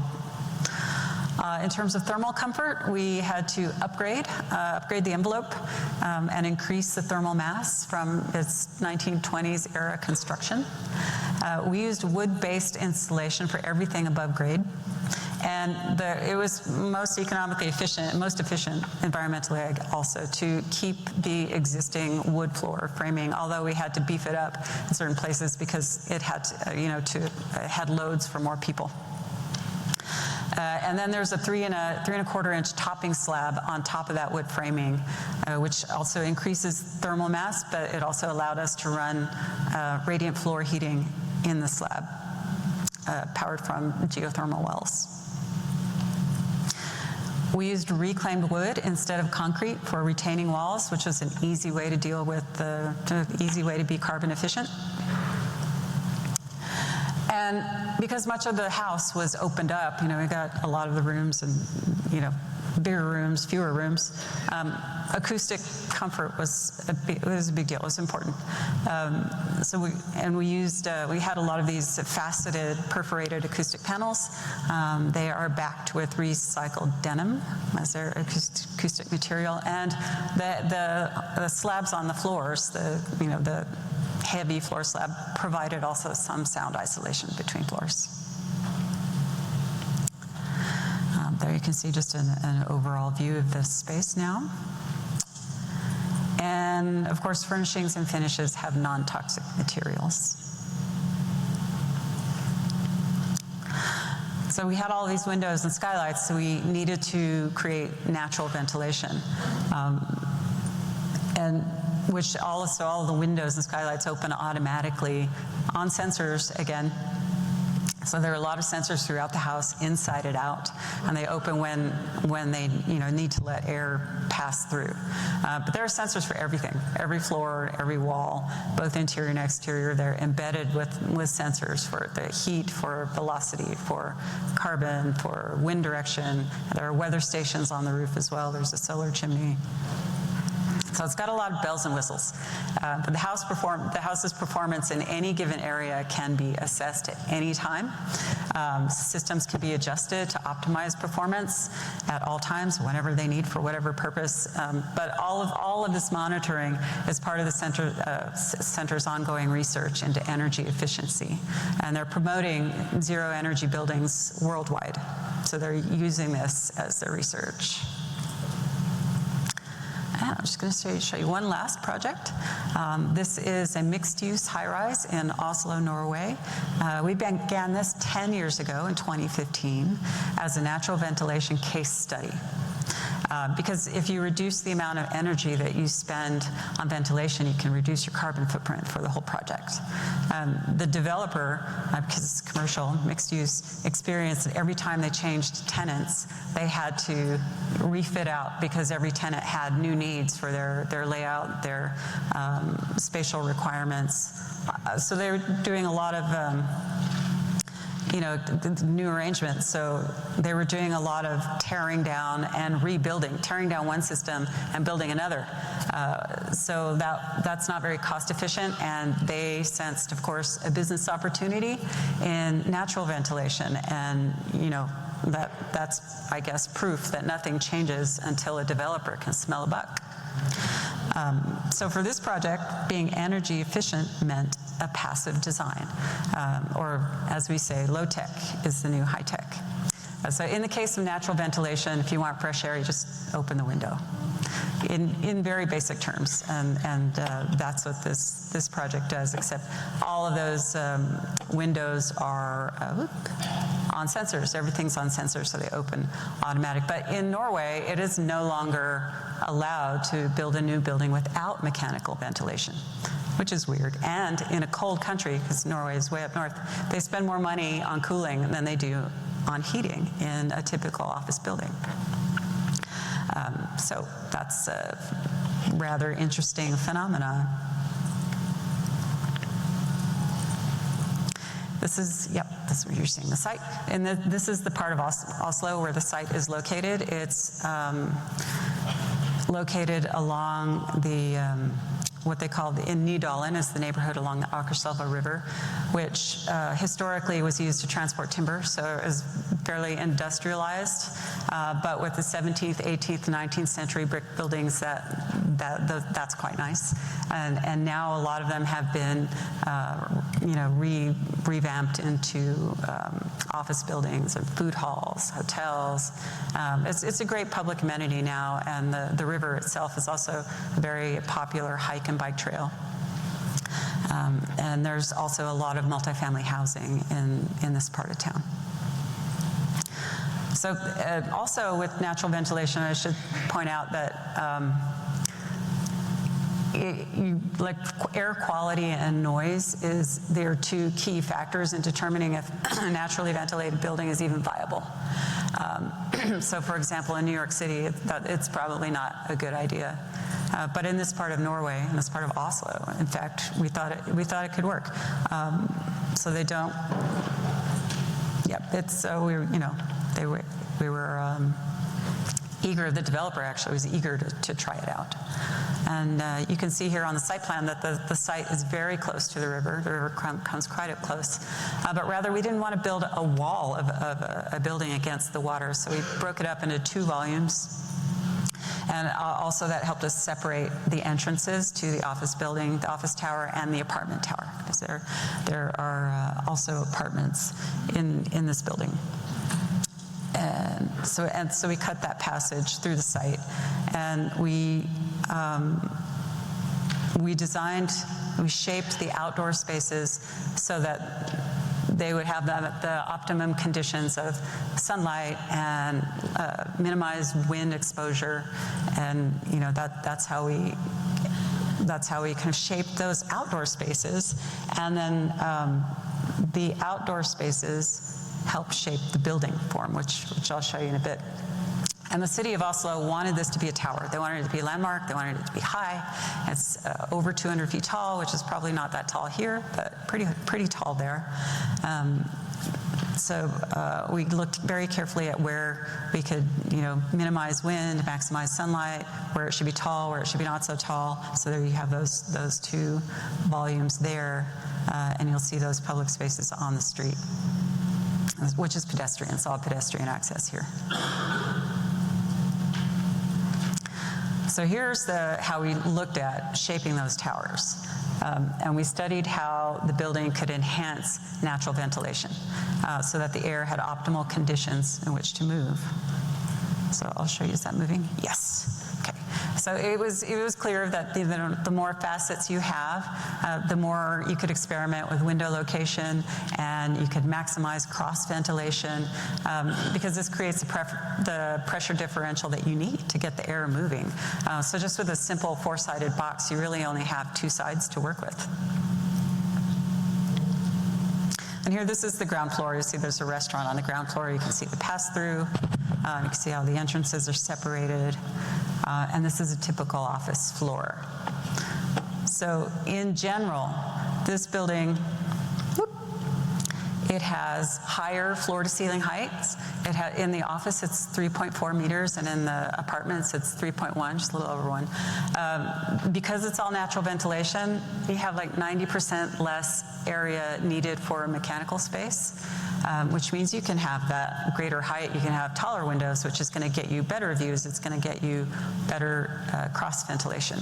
In terms of thermal comfort, we had to upgrade the envelope and increase the thermal mass from its 1920s era construction. We used wood-based insulation for everything above grade, and it was most economically efficient, most efficient environmentally also, to keep the existing wood floor framing, although we had to beef it up in certain places because it had to, it had loads for more people. And then there's a 3 1/4 inch topping slab on top of that wood framing, which also increases thermal mass, but it also allowed us to run radiant floor heating in the slab, powered from geothermal wells. We used reclaimed wood instead of concrete for retaining walls, which was an easy way to deal with easy way to be carbon efficient. And because much of the house was opened up, we got a lot of the rooms and, bigger rooms, fewer rooms. Acoustic comfort was a big deal. It was important. We had a lot of these faceted, perforated acoustic panels. They are backed with recycled denim as their acoustic material, and the slabs on the floors, the heavy floor slab, provided also some sound isolation between floors. There you can see just an overall view of this space now. And of course, furnishings and finishes have non-toxic materials. So we had all these windows and skylights, so we needed to create natural ventilation. And which also all the windows and skylights open automatically on sensors again. So there are a lot of sensors throughout the house, inside and out, and they open when they need to let air pass through. But there are sensors for everything, every floor, every wall, both interior and exterior. They're embedded with sensors for the heat, for velocity, for carbon, for wind direction. There are weather stations on the roof as well. There's a solar chimney. So it's got a lot of bells and whistles. But the house's performance in any given area can be assessed at any time. Systems can be adjusted to optimize performance at all times, whenever they need, for whatever purpose. But all of this monitoring is part of the center's ongoing research into energy efficiency. And they're promoting zero energy buildings worldwide. So they're using this as their research. I'm just going to show you one last project. This is a mixed-use high-rise in Oslo, Norway. We began this 10 years ago in 2015 as a natural ventilation case study. Because if you reduce the amount of energy that you spend on ventilation, you can reduce your carbon footprint for the whole project. The developer, because it's commercial, mixed use, experienced that every time they changed tenants, they had to refit out because every tenant had new needs for their layout, their spatial requirements. So they were doing a lot of new arrangements. So they were doing a lot of tearing down and rebuilding, tearing down one system and building another. So that's not very cost efficient, and they sensed, of course, a business opportunity in natural ventilation. And that's, I guess, proof that nothing changes until a developer can smell a buck. So for this project, being energy efficient meant a passive design, or as we say, low-tech is the new high-tech. So in the case of natural ventilation, if you want fresh air, you just open the window. In very basic terms, and that's what this project does, except all of those windows are on sensors. Everything's on sensors, so they open automatic. But in Norway, it is no longer allowed to build a new building without mechanical ventilation, which is weird. And in a cold country, because Norway is way up north, they spend more money on cooling than they do on heating in a typical office building. So that's a rather interesting phenomenon. This is what you're seeing, the site. And this is the part of Oslo where the site is located. It's located along the, what they call in Nydalen is the neighborhood along the Akerselva River, which historically was used to transport timber, so it was fairly industrialized. But with the 17th, 18th, 19th century brick buildings, that's quite nice. And now a lot of them have been, revamped into office buildings and food halls, hotels. It's a great public amenity now, and the river itself is also a very popular hike and bike trail. And there's also a lot of multifamily housing in this part of town. So also with natural ventilation, I should point out that air quality and noise they're two key factors in determining if a naturally ventilated building is even viable. So for example, in New York City, it's probably not a good idea. But in this part of Norway, in this part of Oslo, in fact, we thought it could work. So they don't. Yep. It's so we were the developer actually was eager to try it out. And you can see here on the site plan that the site is very close to the river. The river comes quite up close. But rather, we didn't want to build a wall of a building against the water, so we broke it up into 2 volumes. And also that helped us separate the entrances to the office building, the office tower, and the apartment tower, because there are also apartments in this building. And so we cut that passage through the site, and we shaped the outdoor spaces so that they would have the optimum conditions of sunlight and minimize wind exposure, and that's how we kind of shaped those outdoor spaces, and then the outdoor spaces help shape the building form, which I'll show you in a bit. And the city of Oslo wanted this to be a tower. They wanted it to be a landmark. They wanted it to be high. It's over 200 feet tall, which is probably not that tall here, but pretty tall there. So we looked very carefully at where we could, minimize wind, maximize sunlight, where it should be tall, where it should be not so tall. So there you have those 2 volumes there, and you'll see those public spaces on the street, which is pedestrian. It's all pedestrian access here. So here's how we looked at shaping those towers. And we studied how the building could enhance natural ventilation so that the air had optimal conditions in which to move. So I'll show you, is that moving? Yes. Okay. So it was clear that the more facets you have, the more you could experiment with window location, and you could maximize cross ventilation, because this creates the pressure differential that you need to get the air moving. So just with a simple 4-sided box, you really only have 2 sides to work with. And here, this is the ground floor. You see there's a restaurant on the ground floor. You can see the pass-through. You can see how the entrances are separated. And this is a typical office floor. So in general, this building, it has higher floor-to-ceiling heights. In the office, it's 3.4 meters, and in the apartments, it's 3.1, just a little over 1. Because it's all natural ventilation, you have like 90% less area needed for mechanical space, which means you can have that greater height. You can have taller windows, which is going to get you better views. It's going to get you better cross ventilation.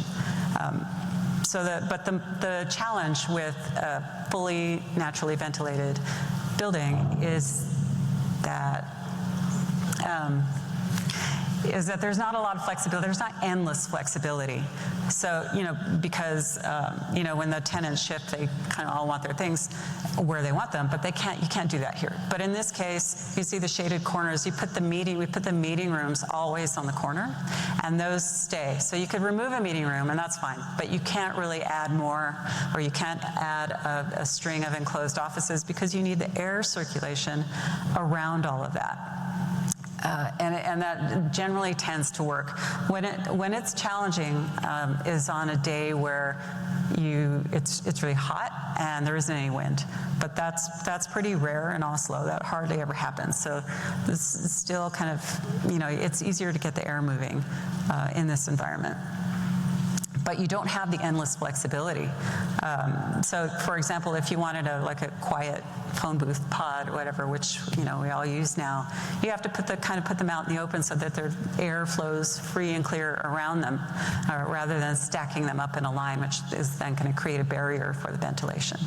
But the challenge with a fully naturally ventilated building is that there's not a lot of flexibility. There's not endless flexibility. So, because, when the tenants shift, they kind of all want their things where they want them, but you can't do that here. But in this case, you see the shaded corners. We put the meeting rooms always on the corner, and those stay. So you could remove a meeting room, and that's fine, but you can't really add more, or you can't add a string of enclosed offices, because you need the air circulation around all of that. And that generally tends to work. When it's challenging is on a day where it's really hot and there isn't any wind. But that's pretty rare in Oslo. That hardly ever happens. So this is still kind of, it's easier to get the air moving in this environment. But you don't have the endless flexibility. So, for example, if you wanted a quiet phone booth pod or whatever, which we all use now, you have to put them out in the open so that their air flows free and clear around them, rather than stacking them up in a line, which is then going to create a barrier for the ventilation.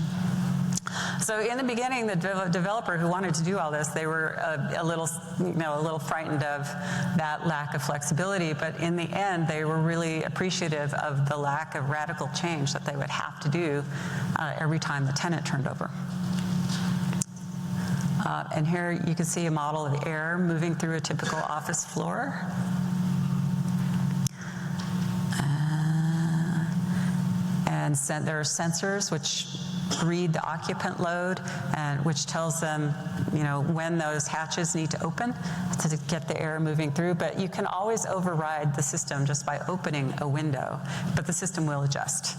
So in the beginning, the developer who wanted to do all this, they were a little frightened of that lack of flexibility. But in the end, they were really appreciative of the lack of radical change that they would have to do every time the tenant turned over. And here you can see a model of air moving through a typical office floor. And there are sensors which read the occupant load, and which tells them, when those hatches need to open to get the air moving through. But you can always override the system just by opening a window, but the system will adjust.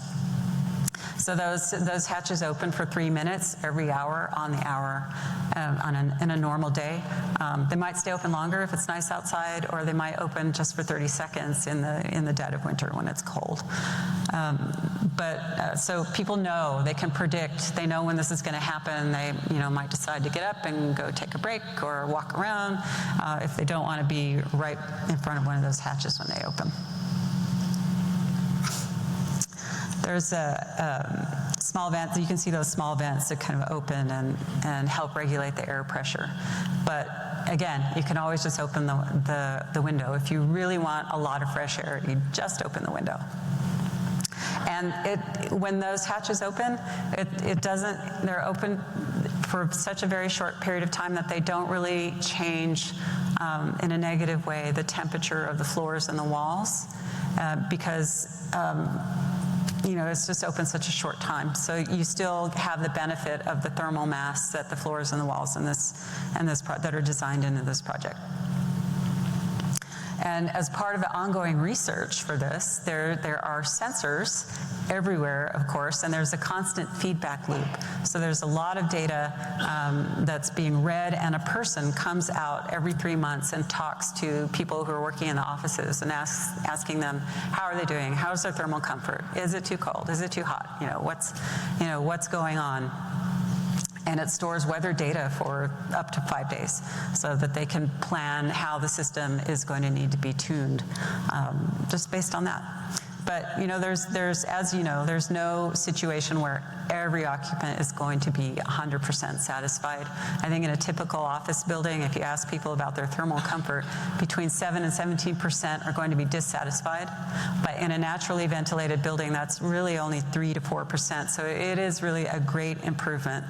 So those hatches open for 3 minutes every hour on the hour in a normal day. They might stay open longer if it's nice outside, or they might open just for 30 seconds in the dead of winter when it's cold. So people know, they can predict, they know when this is going to happen. They might decide to get up and go take a break or walk around if they don't want to be right in front of one of those hatches when they open. There's a small vent. You can see those small vents that kind of open and help regulate the air pressure. But again, you can always just open the window. If you really want a lot of fresh air, you just open the window. And when those hatches open, they're open for such a very short period of time that they don't really change in a negative way the temperature of the floors and the walls because it's just open such a short time. So you still have the benefit of the thermal mass that the floors and the walls that are designed into this project. And as part of the ongoing research for this, there are sensors everywhere, of course, and there's a constant feedback loop. So there's a lot of data that's being read, and a person comes out every 3 months and talks to people who are working in the offices and asking them, how are they doing? How's their thermal comfort? Is it too cold? Is it too hot? What's going on? And it stores weather data for up to 5 days so that they can plan how the system is going to need to be tuned just based on that. But there's no situation where every occupant is going to be 100% satisfied. I think in a typical office building, if you ask people about their thermal comfort, between 7 and 17% are going to be dissatisfied. But in a naturally ventilated building, that's really only 3 to 4%. So it is really a great improvement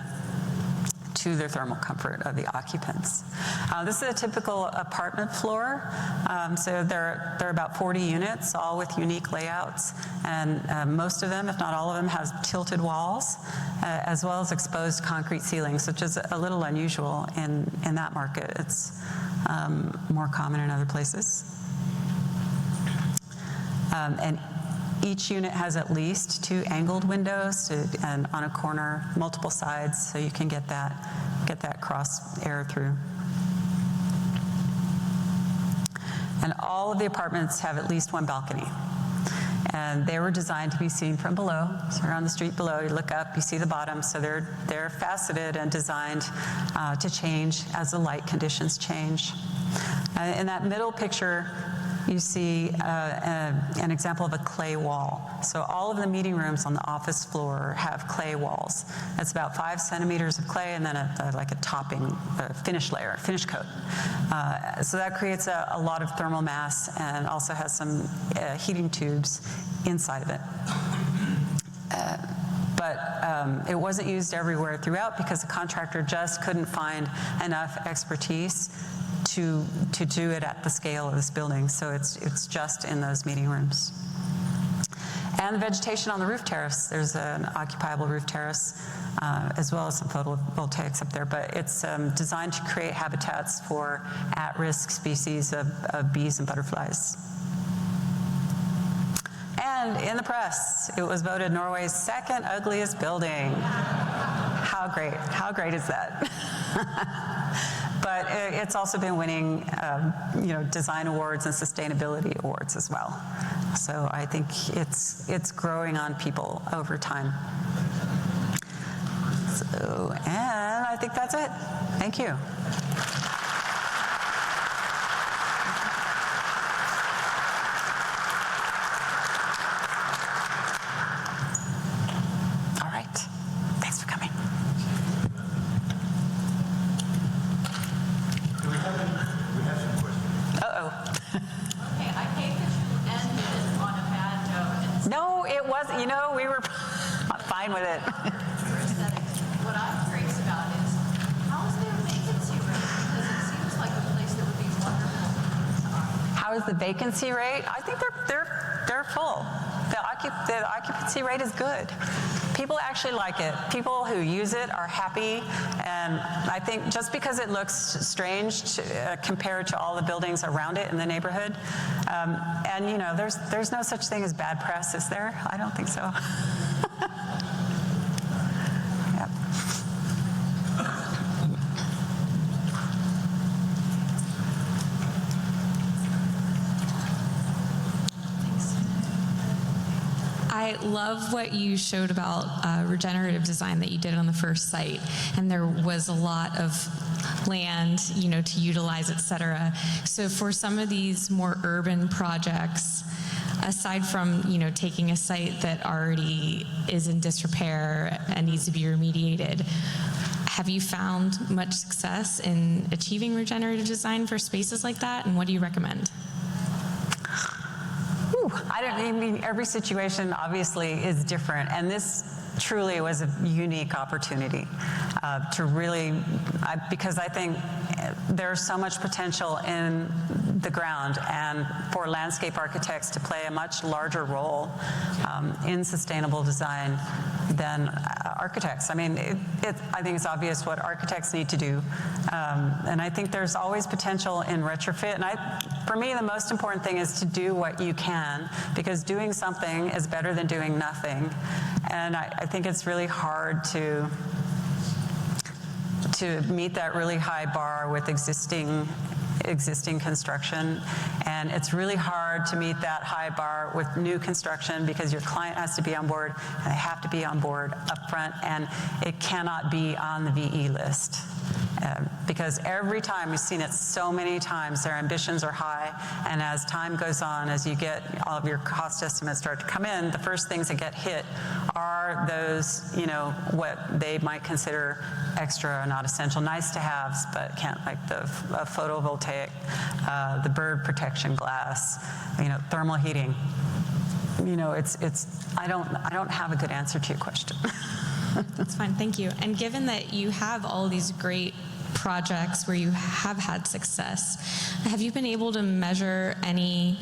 to their thermal comfort of the occupants. This is a typical apartment floor. So there are about 40 units, all with unique layouts. And most of them, if not all of them, has tilted walls, as well as exposed concrete ceilings, which is a little unusual in that market. It's more common in other places. And each unit has at least 2 angled windows and on a corner, multiple sides, so you can get that cross air through. And all of the apartments have at least 1 balcony. And they were designed to be seen from below. So you're on the street below, you look up, you see the bottom. So they're faceted and designed to change as the light conditions change. In that middle picture, you see an example of a clay wall. So all of the meeting rooms on the office floor have clay walls. It's about 5 centimeters of clay and then like a topping, a finish layer, finish coat. So that creates a lot of thermal mass and also has some heating tubes inside of it. But it wasn't used everywhere throughout because the contractor just couldn't find enough expertise to do it at the scale of this building. So it's just in those meeting rooms. And the vegetation on the roof terrace, there's an occupiable roof terrace, as well as some photovoltaics up there, but it's designed to create habitats for at-risk species of bees and butterflies. And in the press, it was voted Norway's 2nd ugliest building. How great is that? But it's also been winning, design awards and sustainability awards as well. So I think it's growing on people over time. So, and I think that's it. Thank you. All right. Thanks for coming. No, it wasn't. We were fine with it. What I'm curious about is, how is their vacancy rate? Because it seems like a place that would be wonderful. How is the vacancy rate? I think they're full. The occupancy rate is good. People actually like it. People who use it are happy, and I think just because it looks strange compared to all the buildings around it in the neighborhood, and there's no such thing as bad press, is there? I don't think so. I love what you showed about regenerative design that you did on the first site, and there was a lot of land, to utilize, et cetera. So for some of these more urban projects, aside from, taking a site that already is in disrepair and needs to be remediated, have you found much success in achieving regenerative design for spaces like that, and what do you recommend? I mean, every situation obviously is different, and this truly was a unique opportunity to really, because I think there's so much potential in the ground, and for landscape architects to play a much larger role in sustainable design than architects. I mean, I think it's obvious what architects need to do, and I think there's always potential in retrofit. And for me, the most important thing is to do what you can, because doing something is better than doing nothing. And I think it's really hard to meet that really high bar with existing construction, and it's really hard to meet that high bar with new construction, because your client has to be on board, and they have to be on board up front, and it cannot be on the VE list. Because every time, we've seen it so many times, their ambitions are high, and as time goes on, as you get all of your cost estimates start to come in, the first things that get hit are those, what they might consider extra or not essential, nice to haves, but can't, like the photovoltaic, the bird protection glass, thermal heating. I don't have a good answer to your question. That's fine, thank you. And given that you have all these great projects where you have had success, have you been able to measure any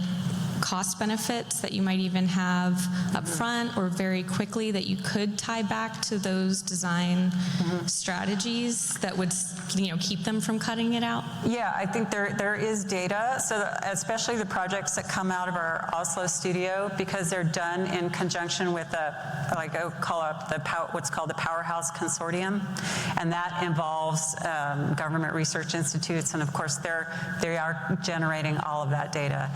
cost benefits that you might even have up front or very quickly that you could tie back to those design strategies that would keep them from cutting it out? Yeah, I think there is data, so especially the projects that come out of our Oslo studio, because they're done in conjunction with what's called the Powerhouse Consortium, and that involves government research institutes, and of course they are generating all of that data.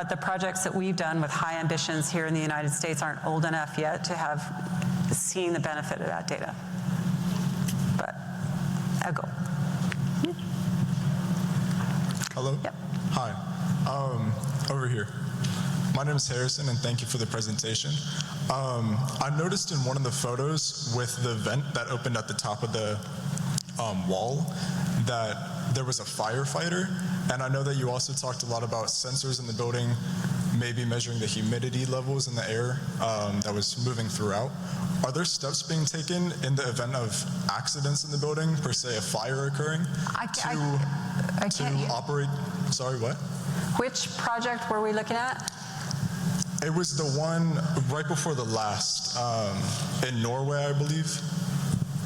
The projects that we've done with high ambitions here in the United States aren't old enough yet to have seen the benefit of that data. But I'll go. Hello? Yep. Hi. Over here. My name is Harrison, and thank you for the presentation. I noticed in one of the photos with the vent that opened at the top of the wall that there was a firefighter, and I know that you also talked a lot about sensors in the building, maybe measuring the humidity levels in the air that was moving throughout. Are there steps being taken in the event of accidents in the building, per se a fire occurring, to operate? Sorry, what? Which project were we looking at? It was the one right before the last, in Norway, I believe.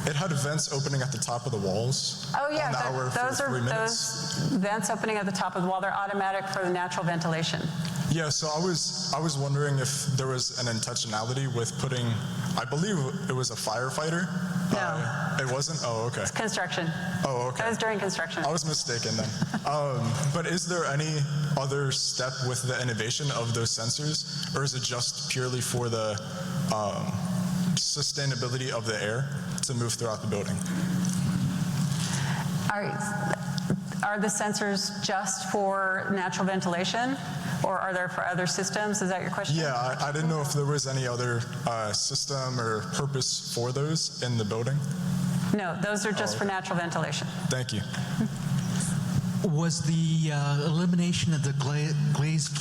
It had vents opening at the top of the walls. Oh yeah, those vents opening at the top of the wall. They're automatic for the natural ventilation. Yeah, so I was wondering if there was an intentionality with putting, I believe it was a firefighter. No. It wasn't? Oh, okay. It's construction. Oh, okay. That was during construction. I was mistaken then. But is there any other step with the innovation of those sensors, or is it just purely for the sustainability of the air to move throughout the building? Are the sensors just for natural ventilation, or are there for other systems? Is that your question? Yeah, I didn't know if there was any other system or purpose for those in the building. No, those are just for natural ventilation. Thank you. Was the elimination of the glazed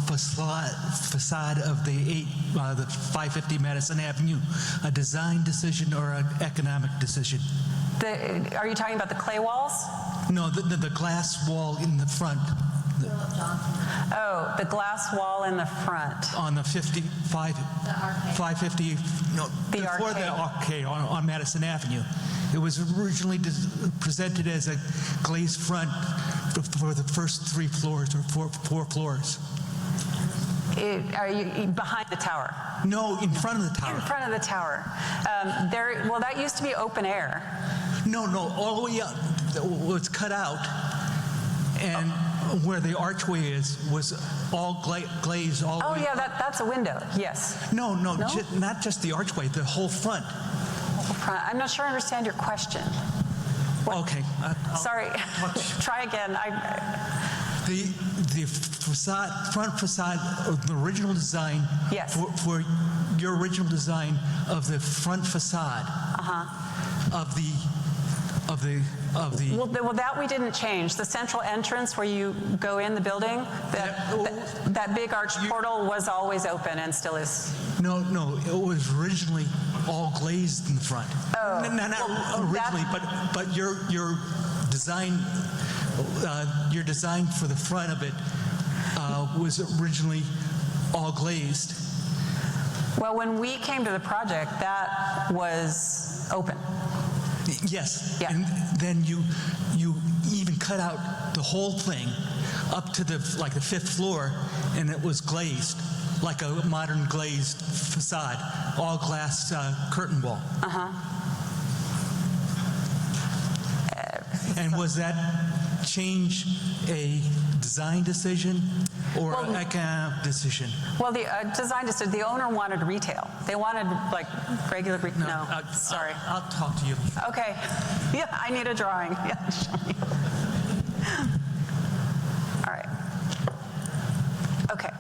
facade of the 550 Madison Avenue a design decision or an economic decision? Are you talking about the clay walls? No, the glass wall in the front. Oh, the glass wall in the front. On the 550, no, before the arcade on Madison Avenue. It was originally presented as a glazed front for the first 3 floors or 4 floors. Are you behind the tower? No, in front of the tower. In front of the tower. Well, that used to be open air. No, all the way up. It was cut out. And where the archway is was all glazed all the Oh, way yeah, up. that's a window, yes. No, No? not just the archway, the whole front. I'm not sure I understand your question. Okay. Sorry, try again. The facade, front facade of the original design. Yes. For your original design of the front facade. Of the. Well, that we didn't change. The central entrance where you go in the building, that big arch portal was always open and still is. No, it was originally all glazed in the front. Oh. Not originally, but your design for the front of it was originally all glazed. Well, when we came to the project, that was open. Yes. Yeah. And then you even cut out the whole thing up to the 5th floor, and it was glazed like a modern glazed facade, all glass curtain wall. And was that change a design decision or an economic decision? Well, the design decision, the owner wanted retail. They wanted like regular retail. No, sorry. I'll talk to you. Okay. Yeah, I need a drawing. Yeah, show me. All right. Okay.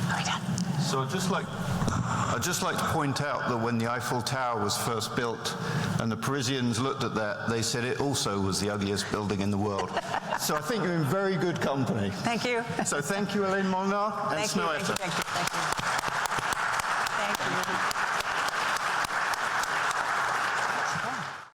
Are we done? So I'd just like to point out that when the Eiffel Tower was first built and the Parisians looked at that, they said it also was the ugliest building in the world. So I think you're in very good company. Thank you. So thank you, Elaine Molinar and Thank you. Snøhetta. Thank you.